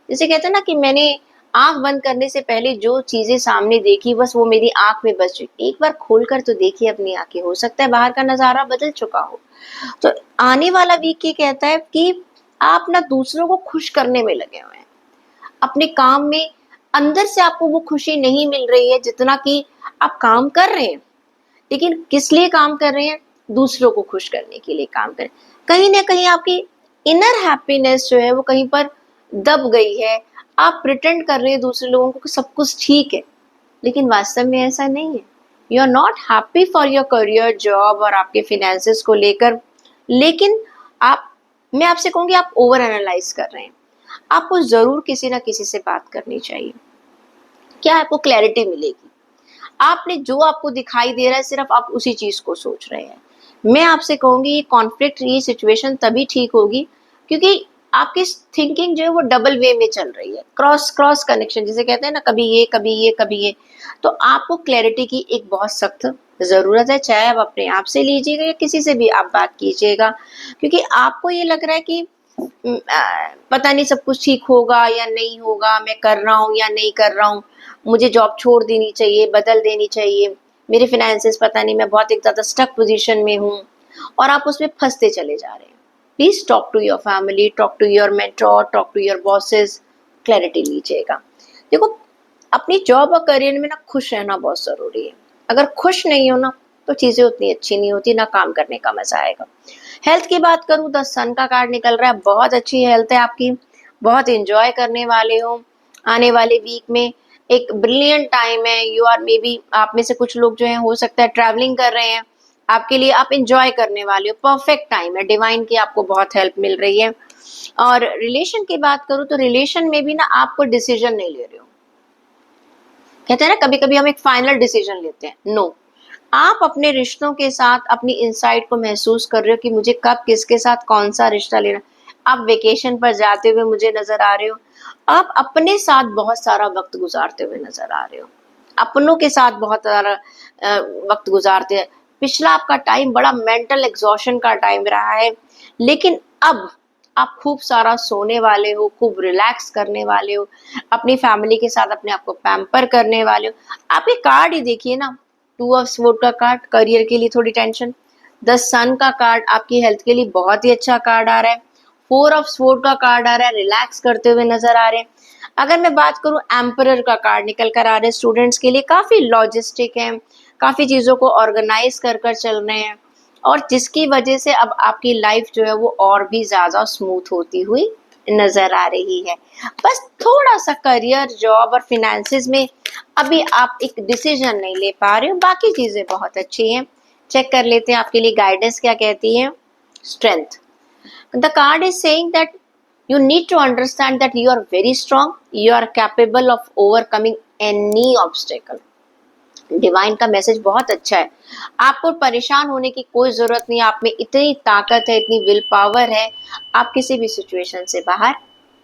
जैसे कहते हैं ना कि मैंने आंख बंद करने से पहले जो चीजें सामने देखी, बस वो मेरी आंख में बस चुकी। एक बार खोलकर तो देखिए अपनी आंखें, हो सकता है बाहर का नजारा बदल चुका हो। तो आने वाला वीक ये कहता है कि आप ना दूसरों को खुश करने में लगे हुए हैं। अपने काम में अंदर से आपको वो खुशी नहीं मिल रही है जितना कि आप काम कर रहे हैं। लेकिन किस लिए काम कर रहे हैं, दूसरों को खुश करने के लिए काम करें। कहीं ना कहीं आपकी इनर हैप्पीनेस जो है वो कहीं पर दब गई है। आप प्रिटेंड कर रहे हैं दूसरे लोगों को कि सब कुछ ठीक है, लेकिन वास्तव में ऐसा नहीं है। You are not happy for your career, job और आपके फिनेंसेस को लेकर। लेकिन आप, मैं आपसे कहूंगी, आप ओवर एनालाइज कर रहे हैं। आपको जरूर किसी ना किसी से बात करनी चाहिए। क्या आपको क्लैरिटी मिलेगी। आपने जो आपको दिखाई दे रहा है सिर्फ आप उसी चीज को सोच रहे हैं। मैं आपसे कहूंगी ये कॉन्फ्लिक्ट, ये सिचुएशन तभी ठीक होगी क्योंकि आपकी थिंकिंग जो है वो डबल वे में चल रही है, क्रॉस क्रॉस कनेक्शन जिसे कहते हैं ना, कभी ये कभी ये कभी ये। तो आपको क्लैरिटी की एक बहुत सख्त जरूरत है, चाहे आप अपने आप से लीजिएगा या किसी से भी आप बात कीजिएगा, क्योंकि आपको ये लग रहा है कि पता नहीं सब कुछ ठीक होगा या नहीं होगा, मैं कर रहा हूँ या नहीं कर रहा हूँ, मुझे जॉब छोड़ देनी चाहिए, बदल देनी चाहिए, मेरे फाइनेंसेस पता नहीं, मैं बहुत एक ज्यादा स्टक पोजीशन में हूँ, और आप उसमें फंसते चले जा रहे हैं। Please talk to your family, talk to your mentor, talk to your bosses, clarity लीजिएगा। देखो, अपनी जॉब और करियर में ना खुश रहना बहुत जरूरी है। अगर खुश नहीं हो ना तो चीजें उतनी अच्छी नहीं होती, ना काम करने का मजा आएगा। हेल्थ की बात करूं, द सन का कार्ड निकल रहा है, बहुत अच्छी हेल्थ है आपकी, बहुत एंजॉय करने वाले हो आने वाले वीक में। एक ब्रिलियंट टाइम है। यू आर मे बी, आप में से कुछ लोग जो है हो सकता है ट्रैवलिंग कर रहे हैं, आपके लिए आप एंजॉय करने वाले हो, परफेक्ट टाइम है, डिवाइन की आपको बहुत हेल्प मिल रही है। और रिलेशन की बात करूं तो रिलेशन में भी ना आपको डिसीजन नहीं ले रहे हो। कहते हैं ना कभी कभी हम एक फाइनल डिसीजन लेते हैं, नो, आप अपने रिश्तों के साथ अपनी इनसाइट को महसूस कर रहे हो कि मुझे कब किसके साथ कौन सा रिश्ता लेना। आप वेकेशन पर जाते हुए मुझे नजर आ रहे हो, आप अपने साथ बहुत सारा वक्त गुजारते हुए नजर आ रहे हो, अपनों के साथ बहुत सारा वक्त गुजारते हैं। पिछला आपका टाइम बड़ा मेंटल एग्जॉशन का टाइम रहा है, लेकिन अब आप खूब सारा सोने वाले हो, खूब रिलैक्स करने वाले हो, अपनी फैमिली के साथ अपने आप को पैम्पर करने वाले हो। आप ये कार्ड ही देखिए ना, 2 ऑफ स्वॉर्ड का कार्ड, करियर के लिए थोड़ी टेंशन, द सन का कार्ड आपकी हेल्थ के लिए बहुत ही अच्छा कार्ड आ रहा है, 4 ऑफ स्वॉर्ड का कार्ड आ रहा है, रिलैक्स करते हुए नजर आ रहे हैं। अगर मैं बात करूं, एम्परर का कार्ड निकल कर आ रहे हैं, स्टूडेंट्स के लिए काफी लॉजिस्टिक है, काफी चीजों को ऑर्गेनाइज कर कर चल रहे हैं, और जिसकी वजह से अब आपकी लाइफ जो है वो और भी ज्यादा स्मूथ होती हुई नजर आ रही है। बस थोड़ा सा करियर, जॉब और फिनेंसेस में अभी आप एक डिसीजन नहीं ले पा रहे हो, बाकी चीजें बहुत अच्छी हैं। चेक कर लेते हैं आपके लिए गाइडेंस क्या कहती है। Strength, the card is saying that you need to understand that you are very strong, you are capable of overcoming any obstacle। Divine का मैसेज बहुत अच्छा है, आपको परेशान होने की कोई जरूरत नहीं, आप में इतनी ताकत है, इतनी विल पावर है, आप किसी भी सिचुएशन से बाहर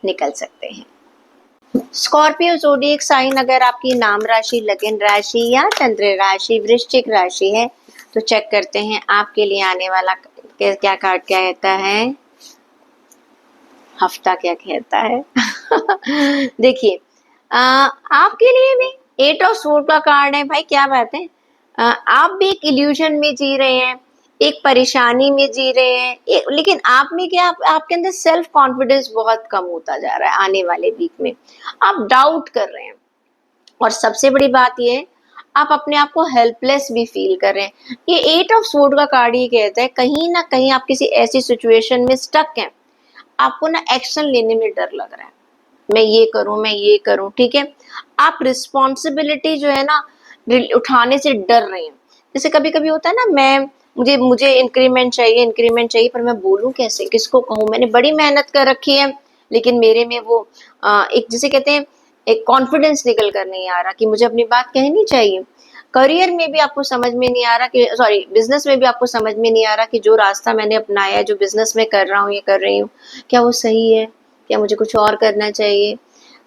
निकल सकते हैं। स्कॉर्पियो ज़ोडिएक साइन अगर आपकी नाम राशि, लगन राशि या चंद्र राशि वृश्चिक राशि है तो चेक करते हैं आपके लिए आने वाला क्या कार्ड क्या कहता है, हफ्ता क्या कहता है। देखिए, आपके लिए भी 8 ऑफ स्वॉर्ड का कार्ड है भाई, क्या बात है। आप भी एक इल्यूजन में जी रहे हैं, एक परेशानी में जी रहे हैं, लेकिन आप में क्या, आपके अंदर सेल्फ कॉन्फिडेंस बहुत कम होता जा रहा है आने वाले वीक में, आप डाउट कर रहे हैं, और सबसे बड़ी बात ये है आप अपने आप को हेल्पलेस भी फील कर रहे हैं। ये 8 ऑफ स्वॉर्ड का कार्ड ये कहता है कहीं ना कहीं आप किसी ऐसी सिचुएशन में स्टक हैं, आपको ना एक्शन लेने में डर लग रहा है, मैं ये करूं, मैं ये करूं, ठीक है, आप रिस्पॉन्सिबिलिटी जो है ना उठाने से डर रहे हैं। जैसे कभी कभी होता है ना, मैं मुझे मुझे इंक्रीमेंट चाहिए, इंक्रीमेंट चाहिए, पर मैं बोलूं कैसे, किसको कहूं, मैंने बड़ी मेहनत कर रखी है, लेकिन मेरे में वो एक जिसे कहते हैं एक कॉन्फिडेंस निकल कर नहीं आ रहा कि मुझे अपनी बात कहनी चाहिए। करियर में भी आपको समझ में नहीं आ रहा कि, सॉरी, बिजनेस में भी आपको समझ में नहीं आ रहा कि जो रास्ता मैंने अपनाया है, जो बिजनेस में कर रहा हूँ, ये कर रही हूँ, क्या वो सही है, क्या मुझे कुछ और करना चाहिए।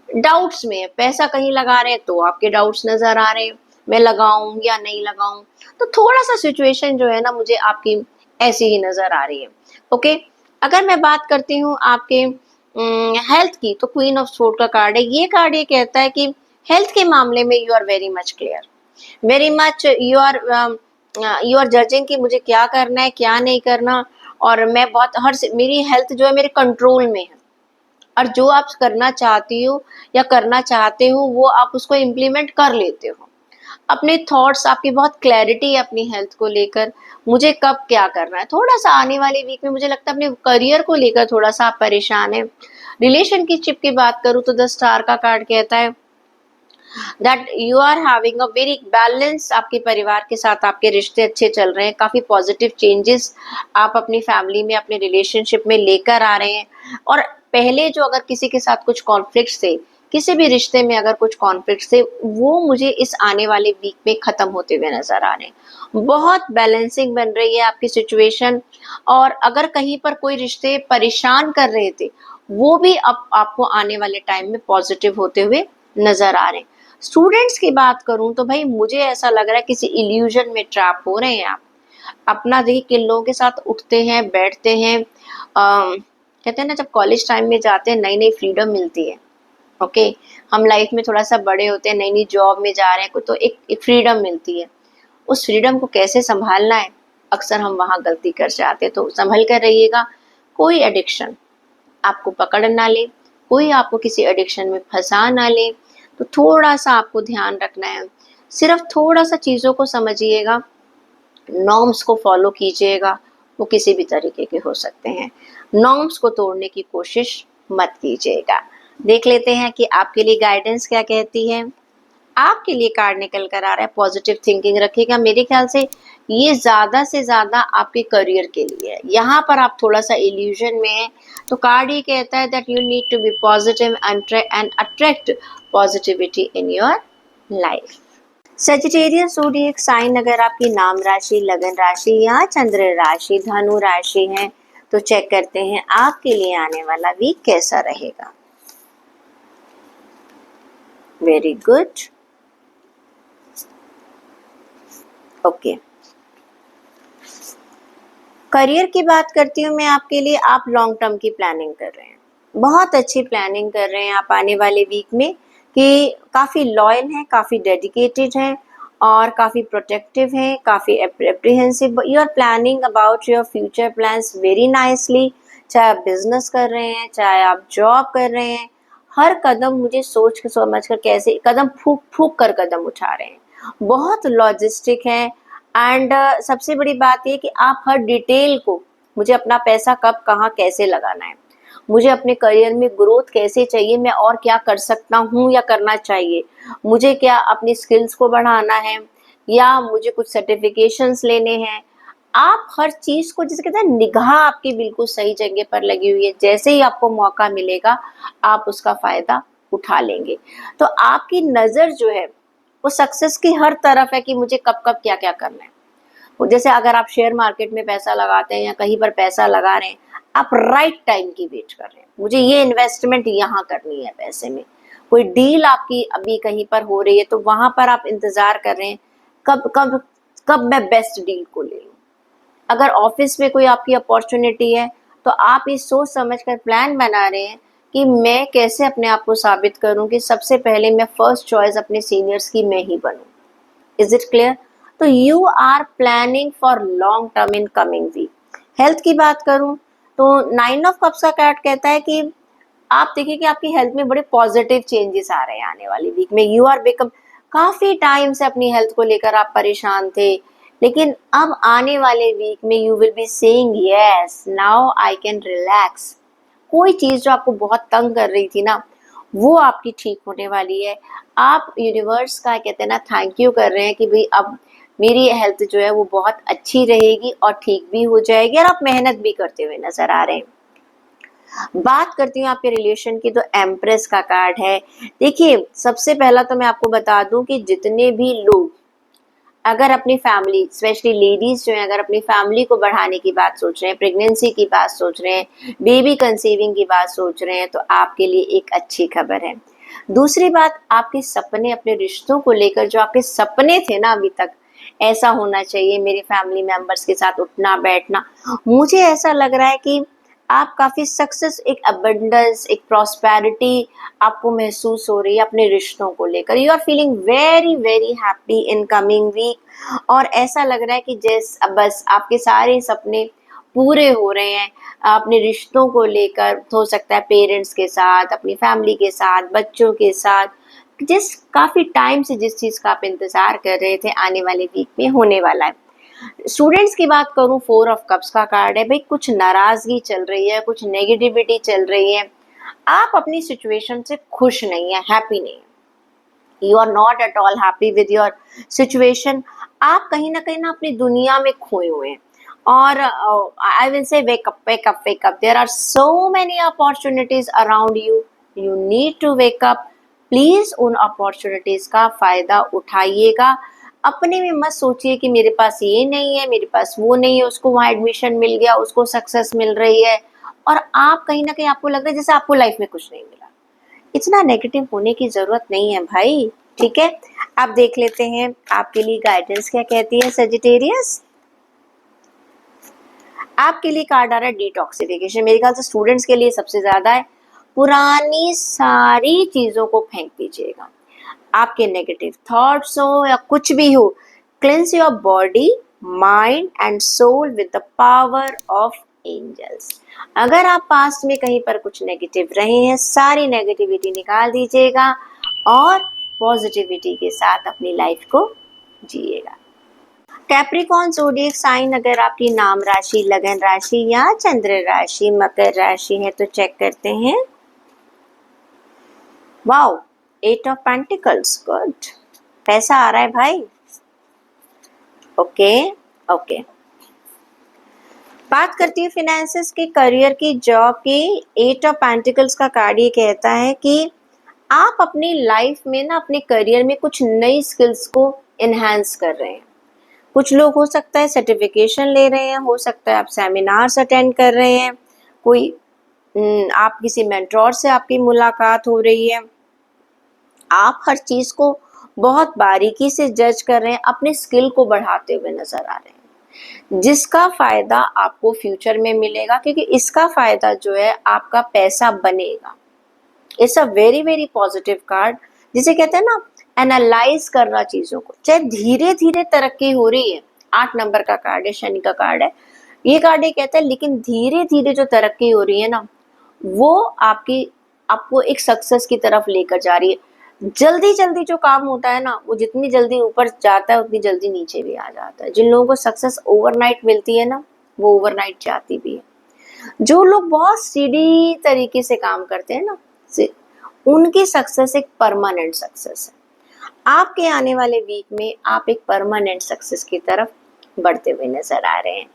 डाउट्स में, पैसा कहीं लगा रहे हैं तो आपके डाउट्स नजर आ रहे हैं, मैं लगाऊं या नहीं लगाऊं। तो थोड़ा सा सिचुएशन जो है ना मुझे आपकी ऐसी ही नजर आ रही है। ओके, अगर मैं बात करती हूँ आपके हेल्थ की, तो क्वीन ऑफ स्वॉर्ड का कार्ड है। ये कार्ड ये कहता है कि हेल्थ के मामले में you are very much clear, very much you are judging कि मुझे क्या करना है, क्या नहीं करना, और मैं बहुत मेरी हेल्थ जो है मेरे कंट्रोल में है, और जो आप करना चाहती हो या करना चाहते हो वो आप उसको इम्प्लीमेंट कर लेते हो। अपने थॉट्स, आपकी बहुत क्लैरिटी है अपनी हेल्थ को लेकर, मुझे कब क्या करना है। थोड़ा सा आने वाले वीक में मुझे लगता है अपने करियर को लेकर थोड़ा सा आप परेशान है। रिलेशनशिप की बात करूँ तो द स्टार का कार्ड कहता है that you are having a very balance, आपके परिवार के साथ आपके रिश्ते अच्छे चल रहे हैं, काफी पॉजिटिव चेंजेस आप अपनी फैमिली में, अपने रिलेशनशिप में लेकर आ रहे हैं। और पहले जो अगर किसी के साथ कुछ कॉन्फ्लिक्ट थे, किसी भी रिश्ते में अगर कुछ कॉन्फ्लिक्ट थे वो मुझे इस आने वाले वीक में खत्म होते हुए नजर आ रहे हैं। बहुत बैलेंसिंग बन रही है आपकी सिचुएशन। और अगर कहीं पर कोई रिश्ते परेशान कर रहे थे वो भी अब आपको आने वाले टाइम में पॉजिटिव होते हुए नजर आ रहे हैं। स्टूडेंट्स की बात करूं तो भाई मुझे ऐसा लग रहा है किसी इल्यूजन में ट्रैप हो रहे हैं आप। अपना देखिए किन लोगों के साथ उठते हैं बैठते हैं। कहते हैं ना जब कॉलेज टाइम में जाते हैं नई नई फ्रीडम मिलती है। ओके, हम लाइफ में थोड़ा सा बड़े होते हैं, नई नई जॉब में जा रहे हैं तो एक फ्रीडम मिलती है। उस फ्रीडम को कैसे संभालना है अक्सर हम वहां गलती कर जाते हैं, तो संभल कर रहिएगा। कोई एडिक्शन आपको पकड़ ना ले, कोई आपको किसी एडिक्शन में फंसा ना ले, तो थोड़ा सा आपको ध्यान रखना है। सिर्फ थोड़ा सा चीज़ों को समझिएगा, नॉर्म्स को फॉलो कीजिएगा। वो किसी भी तरीके के हो सकते हैं, नॉर्म्स को तोड़ने की कोशिश मत कीजिएगा। देख लेते हैं कि आपके लिए गाइडेंस क्या कहती है। आपके लिए कार्ड निकल कर आ रहा है पॉजिटिव थिंकिंग रखिएगा। मेरे ख्याल से ये ज़्यादा से ज़्यादा आपके करियर के लिए है। यहाँ पर आप थोड़ा सा इल्यूजन में है, तो कार्ड ये कहता है that you need to be positive and attract positivity in your life. Sagittarius zodiac sign अगर आपकी नाम राशि, लगन राशि या चंद्र राशि धनु राशि है तो चेक करते हैं आपके लिए आने वाला वीक कैसा रहेगा। Very good, okay. करियर की बात करती हूँ मैं आपके लिए। आप लॉन्ग टर्म की प्लानिंग कर रहे हैं, बहुत अच्छी प्लानिंग कर रहे हैं आप आने वाले वीक में, कि काफ़ी लॉयल हैं, काफ़ी डेडिकेटेड हैं और काफ़ी प्रोटेक्टिव हैं, काफ़ी apprehensive. You are planning about your future plans very nicely. चाहे आप बिजनेस कर रहे हैं, चाहे आप जॉब कर रहे हैं, हर कदम मुझे सोच के समझ कर कैसे कदम फूक फूक कर कदम उठा रहे हैं, बहुत लॉजिस्टिक हैं। एंड सबसे बड़ी बात ये कि आप हर डिटेल को, मुझे अपना पैसा कब कहाँ कैसे लगाना है, मुझे अपने करियर में ग्रोथ कैसे चाहिए, मैं और क्या कर सकता हूँ या करना चाहिए, मुझे क्या अपनी स्किल्स को बढ़ाना है या मुझे कुछ सर्टिफिकेशंस लेने हैं। आप हर चीज़ को, जिसे कहते हैं निगाह आपकी बिल्कुल सही जगह पर लगी हुई है। जैसे ही आपको मौका मिलेगा आप उसका फ़ायदा उठा लेंगे। तो आपकी नज़र जो है वो सक्सेस की हर तरफ है कि मुझे कब कब क्या क्या करना है। वो जैसे अगर आप शेयर मार्केट में पैसा लगाते हैं या कहीं पर पैसा लगा रहे हैं, आप राइट टाइम की वेट कर रहे हैं, मुझे ये इन्वेस्टमेंट यहाँ करनी है पैसे में। कोई डील आपकी अभी कहीं पर हो रही है तो वहां पर आप इंतजार कर रहे हैं कब कब कब मैं बेस्ट डील को ले लूँ। अगर ऑफिस में कोई आपकी अपॉर्चुनिटी है तो आप ये सोच समझ कर प्लान बना रहे हैं कि मैं कैसे अपने आप को साबित करूं कि सबसे पहले मैं फर्स्ट चॉइस अपने सीनियर्स की मैं ही बनूं। Is it clear? तो you are planning for long term in coming week. Health की बात करूं तो 9 ऑफ कप्स का कार्ड कहता है कि आप देखिए कि आपकी हेल्थ में बड़े पॉजिटिव चेंजेस आ रहे हैं आने वाली वीक में। यू आर बिकम, काफी टाइम से अपनी हेल्थ को लेकर आप परेशान थे, लेकिन अब आने वाले वीक में you will be saying yes now I can relax. कोई चीज जो आपको बहुत तंग कर रही थी ना वो आपकी ठीक होने वाली है। आप यूनिवर्स का कहते हैं ना थैंक यू कर रहे हैं कि भाई अब मेरी हेल्थ जो है वो बहुत अच्छी रहेगी और ठीक भी हो जाएगी, और आप मेहनत भी करते हुए नजर आ रहे हैं। बात करती हूँ आपके रिलेशन की तो एम्प्रेस का कार्ड है। देखिए सबसे पहला तो मैं आपको बता दूं कि जितने भी लोग अगर अपनी फैमिली, स्पेशली लेडीज जो है, अगर अपनी फैमिली को बढ़ाने की बात सोच रहे हैं, प्रेगनेंसी की बात सोच रहे हैं, बेबी कंसीविंग की बात सोच रहे हैं, तो आपके लिए एक अच्छी खबर है। दूसरी बात, आपके सपने, अपने रिश्तों को लेकर जो आपके सपने थे ना अभी तक, ऐसा होना चाहिए मेरे फैमिली मेंबर्स के साथ उठना बैठना, मुझे ऐसा लग रहा है कि आप काफ़ी सक्सेस, एक अबंडेंस, एक प्रॉस्पेरिटी आपको महसूस हो रही है अपने रिश्तों को लेकर। You are feeling very very happy in coming week, और ऐसा लग रहा है कि बस आपके सारे सपने पूरे हो रहे हैं अपने रिश्तों को लेकर। हो सकता है पेरेंट्स के साथ, अपनी फैमिली के साथ, बच्चों के साथ, जिस काफ़ी टाइम से जिस चीज़ का आप इंतज़ार कर रहे थे आने वाले वीक में होने वाला है। स्टूडेंट्स की बात करूं, 4 ऑफ कप्स का कार्ड है। भाई कुछ नाराजगी चल रही है, कुछ नेगेटिविटी चल रही है, आप अपनी सिचुएशन से खुश नहीं है, हैप्पी नहीं है। You are not at all happy with your situation. आप कहीं ना अपनी दुनिया में खोए हुए हैं। और I will say wake up wake up wake up, there are so many opportunities around you, you need to wake up, please उन अपॉर्चुनिटीज का फायदा उठाइएगा। अपने में मत सोचिए कि मेरे पास ये नहीं है, मेरे पास वो नहीं है, उसको वहां एडमिशन मिल गया, उसको सक्सेस मिल रही है, और आप कहीं ना कहीं आपको लग रहा है जैसे आपको लाइफ में कुछ नहीं मिला। इतना नेगेटिव होने की जरूरत नहीं है भाई, ठीक है। आप देख लेते हैं आपके लिए गाइडेंस क्या कहती है सजिटेरियस। आपके लिए कार्ड आ रहा है डिटॉक्सिफिकेशन। मेरे ख्याल से स्टूडेंट्स के लिए सबसे ज्यादा है। पुरानी सारी चीजों को फेंक दीजिएगा, आपके नेगेटिव थॉट्स हो या कुछ भी हो। Cleanse your body, mind and soul with the power of angels. अगर आप पास्ट में कहीं पर कुछ नेगेटिव रहे हैं, सारी नेगेटिविटी निकाल दीजिएगा और पॉजिटिविटी के साथ अपनी लाइफ को जिएगा। कैप्रिकॉर्न ज़ोडिएक साइन अगर आपकी नाम राशि, लगन राशि या चंद्र राशि मकर राशि है तो चेक करते हैं। वाओ, 8 ऑफ पेंटिकल्स, गुड, पैसा आ रहा है भाई। ओके ओके, बात करती है फिनेंसेस की, करियर की, जॉब की। 8 ऑफ पेंटिकल्स का कार्ड ये कहता है कि आप अपनी लाइफ में ना अपने करियर में कुछ नई स्किल्स को इनहेंस कर रहे हैं। कुछ लोग हो सकता है सर्टिफिकेशन ले रहे हैं, हो सकता है आप सेमिनार्स अटेंड कर रहे हैं, कोई आप किसी मेंटोर से आपकी मुलाकात हो रही है। आप हर चीज को बहुत बारीकी से जज कर रहे हैं, अपने स्किल को बढ़ाते हुए नजर आ रहे हैं, जिसका फायदा आपको फ्यूचर में मिलेगा, क्योंकि इसका फायदा जो है आपका पैसा बनेगा। It's a very very positive card, जिसे कहते हैं ना एनालाइज करना चीजों को, चाहे धीरे धीरे तरक्की हो रही है। 8 नंबर का कार्ड है, शनि का कार्ड है। ये कार्ड ये कहता है लेकिन धीरे धीरे जो तरक्की हो रही है ना, वो आपको एक सक्सेस की तरफ लेकर जा रही है। जल्दी जल्दी जो काम होता है ना, वो जितनी जल्दी ऊपर जाता है उतनी जल्दी नीचे भी आ जाता है। जिन लोगों को सक्सेस ओवरनाइट मिलती है ना, वो ओवरनाइट जाती भी है। जो लोग बहुत सीधी तरीके से काम करते हैं ना, उनकी सक्सेस एक परमानेंट सक्सेस है। आपके आने वाले वीक में आप एक परमानेंट सक्सेस की तरफ बढ़ते हुए नजर आ रहे हैं।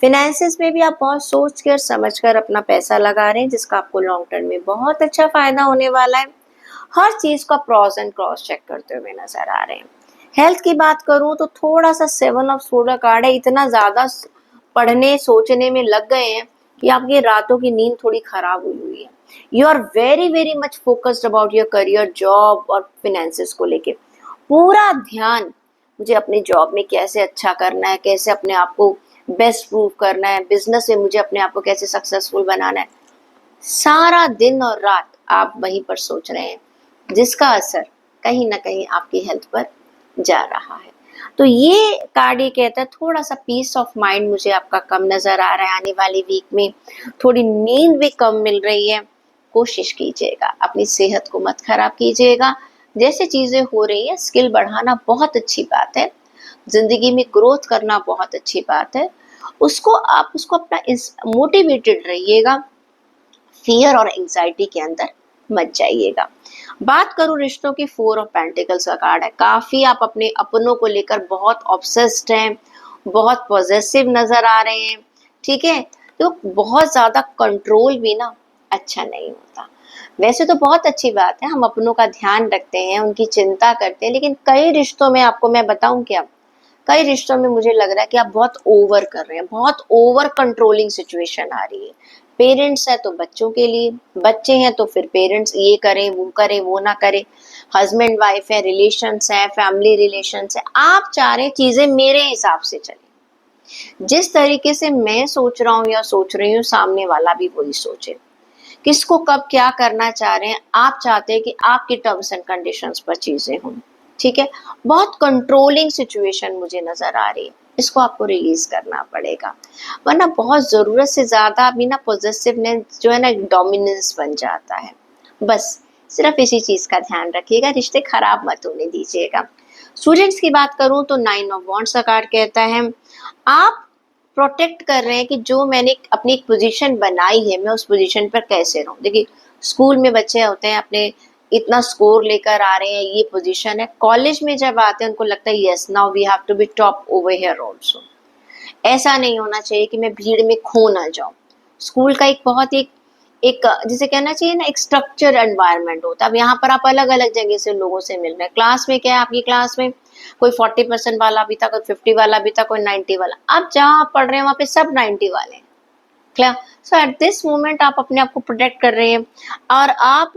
फिनेंसेस में भी आप बहुत सोच कर समझ कर अपना पैसा लगा रहे हैं, जिसका आपको लॉन्ग टर्म में बहुत अच्छा फायदा होने वाला है। हर चीज का प्रॉस एंड क्रॉस चेक करते हुए नजर आ रहे हैं। हेल्थ की बात करूं तो थोड़ा सा 7 ऑफ सोडा कार्ड है। इतना ज्यादा पढ़ने सोचने में लग गए हैं कि आपकी रातों की नींद थोड़ी खराब हुई है। You are very very much focused about your career, job और फिनेंसेस को लेके। पूरा ध्यान मुझे अपनी जॉब में कैसे अच्छा करना है, कैसे अपने आप को बेस्ट प्रूव करना है, बिजनेस में मुझे अपने आप को कैसे सक्सेसफुल बनाना है। सारा दिन और रात आप वहीं पर सोच रहे हैं, जिसका असर कहीं ना कहीं आपकी हेल्थ पर जा रहा है। तो ये कार्ड ये कहता है थोड़ा सा पीस ऑफ माइंड मुझे आपका कम नजर आ रहा है आने वाली वीक में। थोड़ी नींद भी कम मिल रही है। कोशिश कीजिएगा, अपनी सेहत को मत खराब कीजिएगा। जैसे चीजें हो रही है, स्किल बढ़ाना बहुत अच्छी बात है, जिंदगी में ग्रोथ करना बहुत अच्छी बात है। उसको अपना मोटिवेटेड रहिएगा, फियर और एंजाइटी के अंदर मत जाइएगा। बात करूं रिश्तों की, 4 ऑफ पेंटिकल्स का कार्ड है। काफी आप अपने अपनों को लेकर बहुत ऑब्सेस्ड हैं, बहुत पॉजेसिव नजर आ रहे हैं, ठीक है। तो बहुत ज्यादा कंट्रोल भी ना अच्छा नहीं होता। वैसे तो बहुत अच्छी बात है, हम अपनों का ध्यान रखते हैं, उनकी चिंता करते हैं, लेकिन कई रिश्तों में आपको मैं बताऊं क्या, कई रिश्तों में मुझे लग रहा है कि आप बहुत ओवर कर रहे हैं, बहुत ओवर कंट्रोलिंग सिचुएशन आ रही है। पेरेंट्स है तो बच्चों के लिए, बच्चे हैं तो फिर पेरेंट्स ये करें वो ना करें, हस्बैंड वाइफ है, रिलेशंस है, फैमिली रिलेशंस है। आप चाह रहे चीजें मेरे हिसाब से चले, जिस तरीके से मैं सोच रहा हूँ या सोच रही हूँ, सामने वाला भी वही सोचे। किसको कब क्या करना चाह रहे हैं, आप चाहते हैं कि आपकी टर्म्स एंड कंडीशंस पर चीजें हों, ठीक है। बहुत कंट्रोलिंग सिचुएशन मुझे नजर आ रही है, इसको आपको रिलीज करना पड़ेगा, वरना बहुत जरूरत से ज्यादा अभी ना पॉजिटिवनेस जो है ना डोमिनेंस बन जाता है। बस सिर्फ इसी चीज का ध्यान रखिएगा, रिश्ते खराब मत होने दीजिएगा। स्टूडेंट्स की बात करूं तो 9 ऑफ वॉन्ड्स का कार्ड कहता है आप प्रोटेक्ट कर रहे हैं कि जो मैंने अपनी एक पोजीशन बनाई है, मैं उस पोजीशन पर कैसे रहूं। देखिए, स्कूल में बच्चे होते हैं, अपने इतना स्कोर लेकर आ रहे हैं, ये पोजीशन है। कॉलेज में जब आते हैं उनको लगता है yes now we have to be top over here also. ऐसा नहीं होना चाहिए कि मैं भीड़ में खो ना जाऊं। स्कूल का एक बहुत एक जिसे कहना चाहिए ना, एक स्ट्रक्चर एनवायरनमेंट होता है। अब यहाँ पर आप अलग अलग जगह से लोगों से मिल रहे हैं। क्लास में क्या है, आपकी क्लास में कोई 40% वाला भी था, कोई 50 वाला भी था, कोई 90 वाला। अब जहाँ आप पढ़ रहे हैं वहाँ पे सब 90 वाले हैं। Clear? So at this moment आप अपने आप को प्रोटेक्ट कर रहे हैं और आप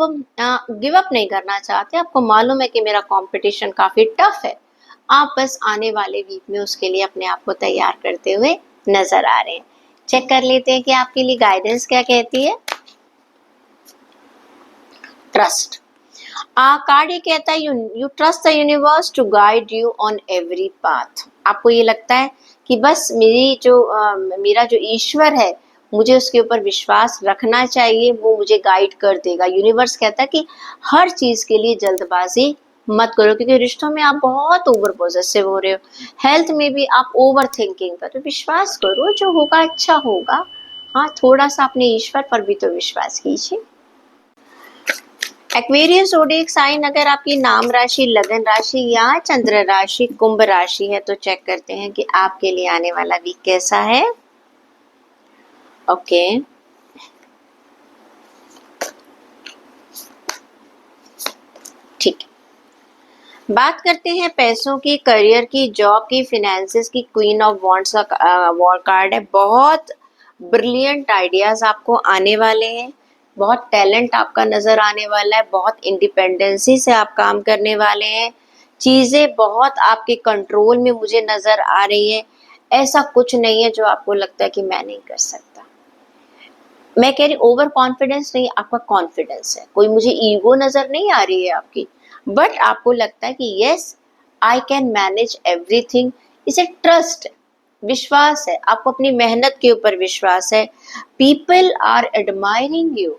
गिव अप नहीं करना चाहते। आपको मालूम है कि मेरा कंपटीशन काफी टफ है। आप बस आने वाले वीक में उसके लिए अपने आप को तैयार करते हुए नजर आ रहे हैं। चेक कर लेते हैं कि आपके लिए गाइडेंस क्या कहती है। ट्रस्ट। कार्ड ये कहता है you trust the universe to guide you on every path. आपको ये लगता है कि बस मेरा जो ईश्वर है, मुझे उसके ऊपर विश्वास रखना चाहिए, वो मुझे गाइड कर देगा। यूनिवर्स कहता है कि हर चीज के लिए जल्दबाजी मत करो, क्योंकि रिश्तों में आप बहुत ओवर पॉजेसिव हो रहे हो। हेल्थ में भी आप ओवर थिंकिंग पर, तो विश्वास करो, जो होगा अच्छा होगा। हाँ, थोड़ा सा अपने ईश्वर पर भी तो विश्वास कीजिए। एक्वेरियस ज़ोडिएक साइन अगर आपकी नाम राशि, लगन राशि या चंद्र राशि कुंभ राशि है, तो चेक करते हैं कि आपके लिए आने वाला वीक कैसा है। ओके, ठीक है। बात करते हैं पैसों की, करियर की, जॉब की, फिनेंसेस की। क्वीन ऑफ वॉन्ड्स का वॉर कार्ड है। बहुत ब्रिलियंट आइडियाज आपको आने वाले हैं, बहुत टैलेंट आपका नजर आने वाला है, बहुत इंडिपेंडेंसी से आप काम करने वाले हैं। चीजें बहुत आपके कंट्रोल में मुझे नजर आ रही है। ऐसा कुछ नहीं है जो आपको लगता है कि मैं नहीं कर सकता। मैं कह रही ओवर कॉन्फिडेंस नहीं, आपका कॉन्फिडेंस है। कोई मुझे ईगो नजर नहीं आ रही है आपकी, बट आपको लगता है कि yes I can manage everything. इसे ट्रस्ट, विश्वास है, आपको अपनी मेहनत के ऊपर विश्वास है। पीपल आर एडमायरिंग यू,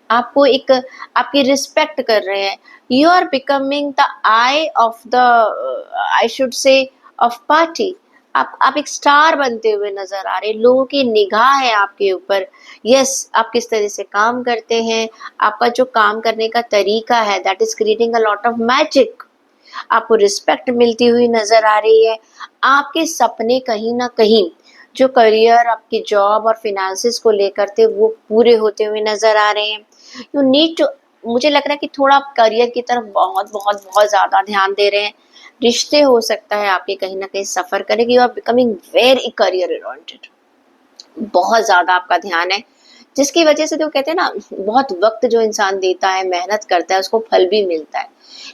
आपको एक आपकी रिस्पेक्ट कर रहे हैं। You are becoming the eye of the, I should say, of party. आप एक स्टार बनते हुए नजर आ रहे हैं। लोगों की निगाह है आपके ऊपर। यस, आप किस तरह से काम करते हैं, आपका जो काम करने का तरीका है, that is creating a lot of magic. आपको रिस्पेक्ट मिलती हुई नजर आ रही है। आपके सपने कहीं ना कहीं, जो करियर, आपकी जॉब और फिनेंसेस को लेकर थे, वो पूरे होते हुए नजर आ रहे हैं। यू नीड टू, मुझे लग रहा है कि थोड़ा आप करियर की तरफ बहुत बहुत बहुत ज्यादा ध्यान दे रहे हैं। रिश्ते हो सकता है आपके कहीं ना कहीं सफर करेगी। You are becoming very career oriented, बहुत ज्यादा आपका ध्यान है, जिसकी वजह से तो कहते हैं ना, बहुत वक्त जो इंसान देता है, मेहनत करता है, उसको फल भी मिलता है।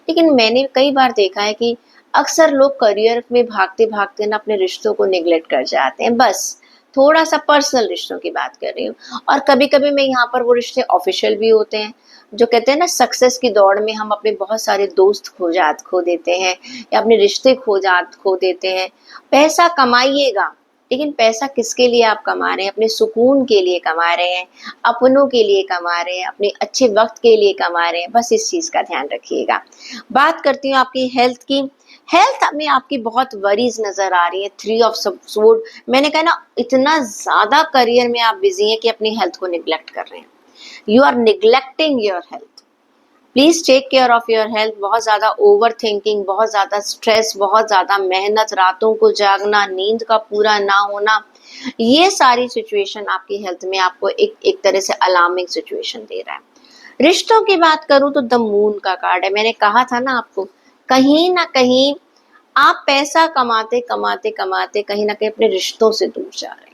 लेकिन मैंने कई बार देखा है कि अक्सर लोग करियर में भागते भागते ना अपने रिश्तों को निगलेक्ट कर जाते हैं। बस थोड़ा सा पर्सनल रिश्तों की बात कर रही हूँ। और कभी कभी मैं यहाँ पर वो रिश्ते ऑफिशियल भी होते हैं, जो कहते हैं ना, सक्सेस की दौड़ में हम अपने बहुत सारे दोस्त खो देते हैं, या अपने रिश्ते खो देते हैं। पैसा कमाइएगा, लेकिन पैसा किसके लिए आप कमा रहे हैं? अपने सुकून के लिए कमा रहे हैं, अपनों के लिए कमा रहे हैं, अपने अच्छे वक्त के लिए कमा रहे हैं। बस इस चीज का ध्यान रखिएगा। बात करती हूँ आपकी हेल्थ की। हेल्थ में आपकी बहुत वरीज नजर आ रही है। 3 ऑफ स्वॉर्ड, मैंने कहा ना, इतना ज्यादा करियर में आप बिजी हैं कि अपनी हेल्थ को निग्लेक्ट कर रहे हैं। You are neglecting your health. Please take care of your health. बहुत ज्यादा ओवर थिंकिंग, बहुत ज्यादा स्ट्रेस, बहुत ज्यादा मेहनत, रातों को जागना, नींद का पूरा ना होना, ये सारी सिचुएशन आपकी हेल्थ में आपको एक तरह से अलार्मिंग सिचुएशन दे रहा है। रिश्तों की बात करूं तो द मून का कार्ड है। मैंने कहा था ना आपको, कहीं ना कहीं आप पैसा कमाते कमाते कमाते कहीं ना कहीं अपने रिश्तों से दूर जा रहे हैं।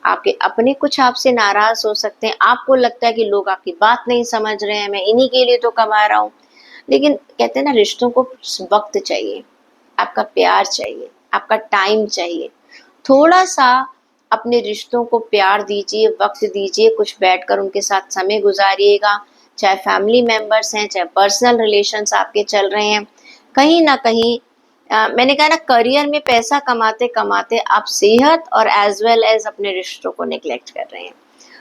आपके अपने कुछ आपसे नाराज हो सकते हैं। आपको लगता है कि लोग आपकी बात नहीं समझ रहे हैं, मैं इन्हीं के लिए तो कमा रहा हूँ। लेकिन कहते हैं ना, रिश्तों को वक्त चाहिए, आपका प्यार चाहिए, आपका टाइम चाहिए। थोड़ा सा अपने रिश्तों को प्यार दीजिए, वक्त दीजिए, कुछ बैठकर उनके साथ समय गुजारिएगा। चाहे फैमिली मेंबर्स हैं, चाहे पर्सनल रिलेशंस आपके चल रहे हैं, कहीं ना कहीं मैंने कहा ना, करियर में पैसा कमाते कमाते आप सेहत और एज वेल एज अपने रिश्तों को निगलेक्ट कर रहे हैं।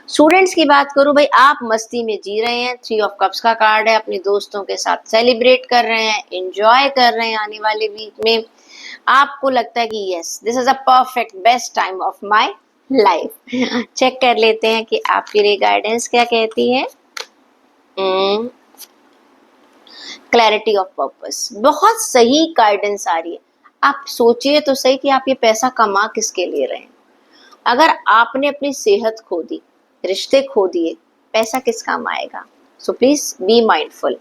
स्टूडेंट्स की बात करूं भाई, आप मस्ती में जी रहे हैं। 3 ऑफ कप्स का कार्ड है। अपने दोस्तों के साथ सेलिब्रेट कर रहे हैं, एंजॉय कर रहे हैं। आने वाले वीक में आपको लगता है कि yes, this is a perfect best time of my life. Check कर लेते हैं कि आपके लिए गाइडेंस क्या कहती है। क्लैरिटी ऑफ पर्पस, बहुत सही गाइडेंस आ रही है। आप सोचिए तो सही कि आप ये पैसा कमा किसके लिए रहे हैं। अगर आपने अपनी सेहत खो दी, रिश्ते खो दिए, पैसा किस काम आएगा। So please be mindful.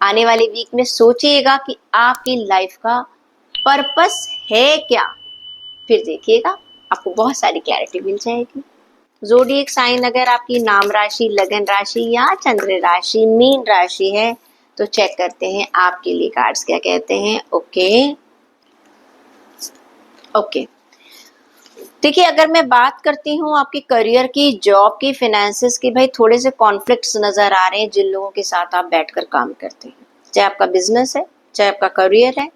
आने वाले वीक में सोचिएगा कि आपकी लाइफ का पर्पस है क्या, फिर देखिएगा आपको बहुत सारी क्लैरिटी मिल जाएगी। ज़ोडिएक साइन अगर आपकी नाम राशि, लगन राशि या चंद्र राशि मीन राशि है तो चेक करते हैं आपके लिए कार्ड्स क्या कहते हैं। ओके देखिए, अगर मैं बात करती हूँ आपके करियर की, जॉब की, फाइनेंसेस की, भाई थोड़े से कॉन्फ्लिक्ट्स नजर आ रहे हैं जिन लोगों के साथ आप बैठकर काम करते हैं, चाहे आपका बिजनेस है चाहे आपका करियर है।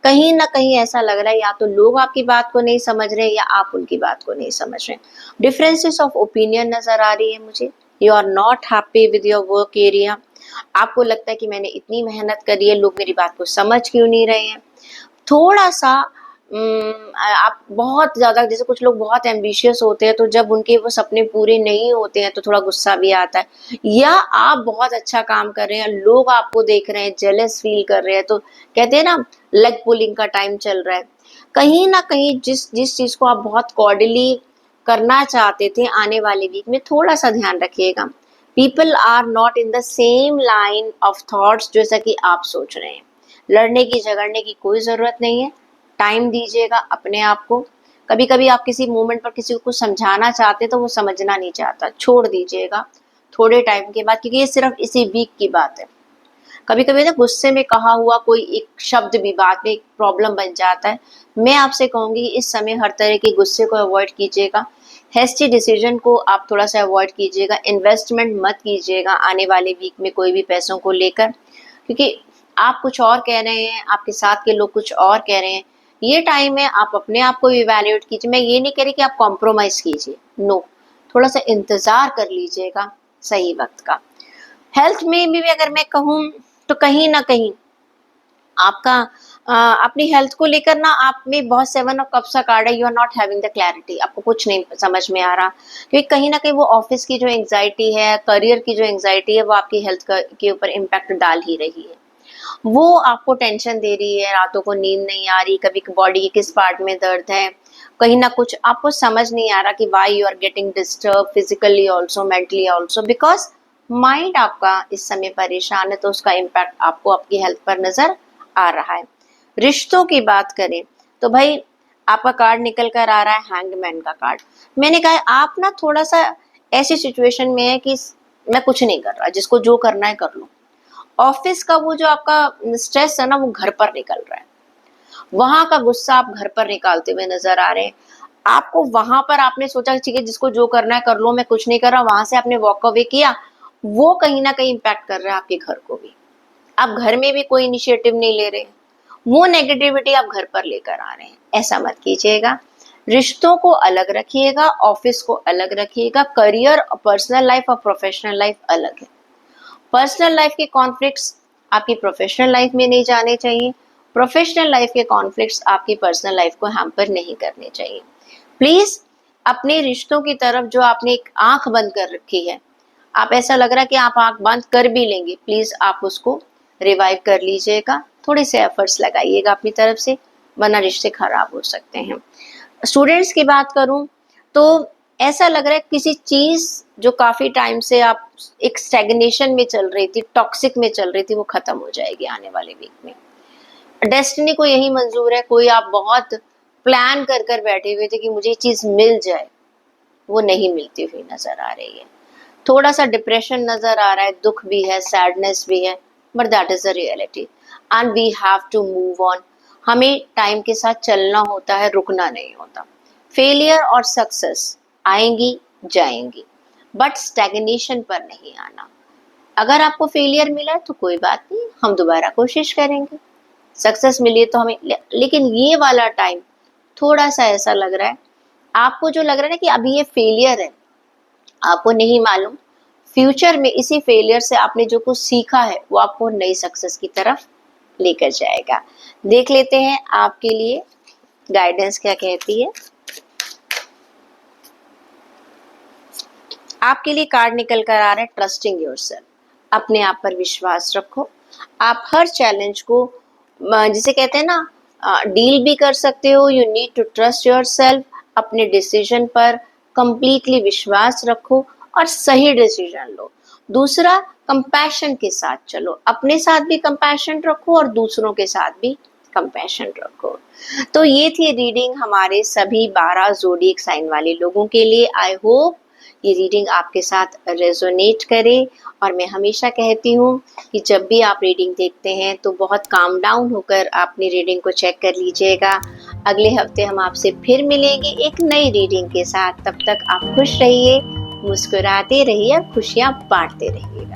कहीं ना कहीं ऐसा लग रहा है या तो लोग आपकी बात को नहीं समझ रहे या आप उनकी बात को नहीं समझ रहे। डिफरेंसेस ऑफ ओपिनियन नजर आ रही है मुझे। You are not happy with your work area. आपको लगता है कि मैंने इतनी मेहनत करी है, लोग मेरी बात को समझ क्यों नहीं रहे हैं। थोड़ा सा आप बहुत ज़्यादा, जैसे कुछ लोग बहुत एम्बिशियस होते हैं तो जब उनके वो सपने पूरे नहीं होते हैं तो थोड़ा गुस्सा भी आता है। या आप बहुत अच्छा काम कर रहे हैं, लोग आपको देख रहे हैं, जेलस फील कर रहे हैं, तो कहते हैं ना लेग पुलिंग का टाइम चल रहा है। कहीं ना कहीं जिस जिस चीज़ को आप बहुत कॉर्डली करना चाहते थे, आने वाले वीक में थोड़ा सा ध्यान रखिएगा। People are not in the same line of thoughts जैसा कि आप सोच रहे हैं। लड़ने की झगड़ने की कोई ज़रूरत नहीं है। टाइम दीजिएगा अपने आप को। कभी कभी आप किसी मोमेंट पर किसी को कुछ समझाना चाहते तो वो समझना नहीं चाहता, छोड़ दीजिएगा थोड़े टाइम के बाद, क्योंकि ये सिर्फ इसी वीक की बात है। कभी कभी ना गुस्से में कहा हुआ कोई एक शब्द भी बाद में एक प्रॉब्लम बन जाता है। मैं आपसे कहूंगी इस समय हर तरह के गुस्से को अवॉइड कीजिएगा। हेस्टी डिसीजन को आप थोड़ा सा अवॉइड कीजिएगा। इन्वेस्टमेंट मत कीजिएगा आने वाले वीक में कोई भी पैसों को लेकर, क्योंकि आप कुछ और कह रहे हैं, आपके साथ के लोग कुछ और कह रहे हैं। ये टाइम है, आप अपने आप को इवैल्यूएट कीजिए। मैं ये नहीं कह रही कि आप कॉम्प्रोमाइज कीजिए, नो, थोड़ा सा इंतजार कर लीजिएगा सही वक्त का। हेल्थ में भी अगर मैं कहूँ तो कहीं ना कहीं आपका अपनी हेल्थ को लेकर ना आप में बहुत 7 ऑफ कप्स का कार्ड है। You are not having the clarity, आपको कुछ नहीं समझ में आ रहा, क्योंकि कहीं ना कहीं वो ऑफिस की जो एंग्जाइटी है, करियर की जो एंग्जाइटी है, वो आपकी हेल्थ के ऊपर इम्पैक्ट डाल ही रही है। वो आपको टेंशन दे रही है, रातों को नींद नहीं आ रही, कभी बॉडी के किस पार्ट में दर्द है, कहीं ना कुछ आपको समझ नहीं आ रहा कि why you are getting disturb physically also, mentally also, because mind आपका इस समय परेशान है, तो उसका इम्पैक्ट आपको आपकी हेल्थ पर नजर आ रहा है। रिश्तों की बात करें तो भाई आपका कार्ड निकल कर आ रहा है हैंगमैन का कार्ड। मैंने कहा आप ना थोड़ा सा ऐसी सिचुएशन में है कि मैं कुछ नहीं कर रहा, जिसको जो करना है कर लो। ऑफिस का वो जो आपका स्ट्रेस है ना, वो घर पर निकल रहा है। वहां का गुस्सा आप घर पर निकालते हुए नजर आ रहे हैं। आपको वहां पर आपने सोचा ठीक है जिसको जो करना है कर लो, मैं कुछ नहीं कर रहा, वहां से आपने वॉक अवे किया, वो कहीं ना कहीं इम्पैक्ट कर रहा है आपके घर को भी। आप घर में भी कोई इनिशिएटिव नहीं ले रहे, वो नेगेटिविटी आप घर पर लेकर आ रहे हैं। ऐसा मत कीजिएगा। रिश्तों को अलग रखिएगा, ऑफिस को अलग रखिएगा। करियर, पर्सनल लाइफ और प्रोफेशनल लाइफ अलग है। पर्सनल लाइफ के कॉन्फ्लिक्ट्स आपकी प्रोफेशनल लाइफ में नहीं जाने चाहिए। प्रोफेशनल लाइफ के कॉन्फ्लिक्ट्स आपकी पर्सनल लाइफ को हैम्पर नहीं करने चाहिए। प्लीज अपने रिश्तों की तरफ जो आपने एक आंख बंद कर रखी है, आप ऐसा लग रहा है कि आप आंख बंद कर भी लेंगे, प्लीज आप उसको रिवाइव कर लीजिएगा। थोड़े से एफर्ट्स लगाइएगा अपनी तरफ से, वरना रिश्ते खराब हो सकते हैं। स्टूडेंट्स की बात करूं तो ऐसा लग रहा है किसी चीज जो काफी टाइम से आप एक स्टैग्नेशन में चल रही थी, टॉक्सिक में चल रही थी, वो खत्म हो जाएगी आने वाले वीक में। डेस्टिनी को यही मंजूर है। कोई आप बहुत प्लान कर कर बैठे हुए थे कि मुझे ये चीज मिल जाए, वो नहीं मिलती हुई नजर आ रही है। थोड़ा सा डिप्रेशन नजर आ रहा है, दुख भी है, सैडनेस भी है, but that is the reality and we have to move on. हमें टाइम के साथ चलना होता है, रुकना नहीं होता। फेलियर और सक्सेस आएंगी जाएंगी, बट स्टैग्नेशन पर नहीं आना। अगर आपको फेलियर मिला है तो कोई बात नहीं, हम दोबारा कोशिश करेंगे। सक्सेस मिली है तो हमें लेकिन ये वाला टाइम थोड़ा सा ऐसा लग रहा है, आपको जो लग रहा है ना कि अभी ये फेलियर है, आपको नहीं मालूम फ्यूचर में इसी फेलियर से आपने जो कुछ सीखा है वो आपको नई सक्सेस की तरफ लेकर जाएगा। देख लेते हैं आपके लिए गाइडेंस क्या कहती है। आपके लिए कार्ड निकल कर आ रहा है ट्रस्टिंग योरसेल्फ। अपने आप पर विश्वास रखो। आप हर चैलेंज को जिसे कहते हैं ना डील भी कर सकते हो। You need to trust yourself. अपने डिसीजन पर कंप्लीटली विश्वास रखो और सही डिसीजन लो। दूसरा, कंपैशन के साथ चलो, अपने साथ भी कंपैशन रखो और दूसरों के साथ भी कंपैशन रखो। तो ये थी रीडिंग हमारे सभी 12 ज़ोडिएक साइन वाले लोगों के लिए। आई होप ये रीडिंग आपके साथ रेजोनेट करे। और मैं हमेशा कहती हूँ कि जब भी आप रीडिंग देखते हैं तो बहुत काम डाउन होकर अपनी रीडिंग को चेक कर लीजिएगा। अगले हफ्ते हम आपसे फिर मिलेंगे एक नई रीडिंग के साथ। तब तक आप खुश रहिए, मुस्कुराते रहिए, खुशियाँ बांटते रहिएगा।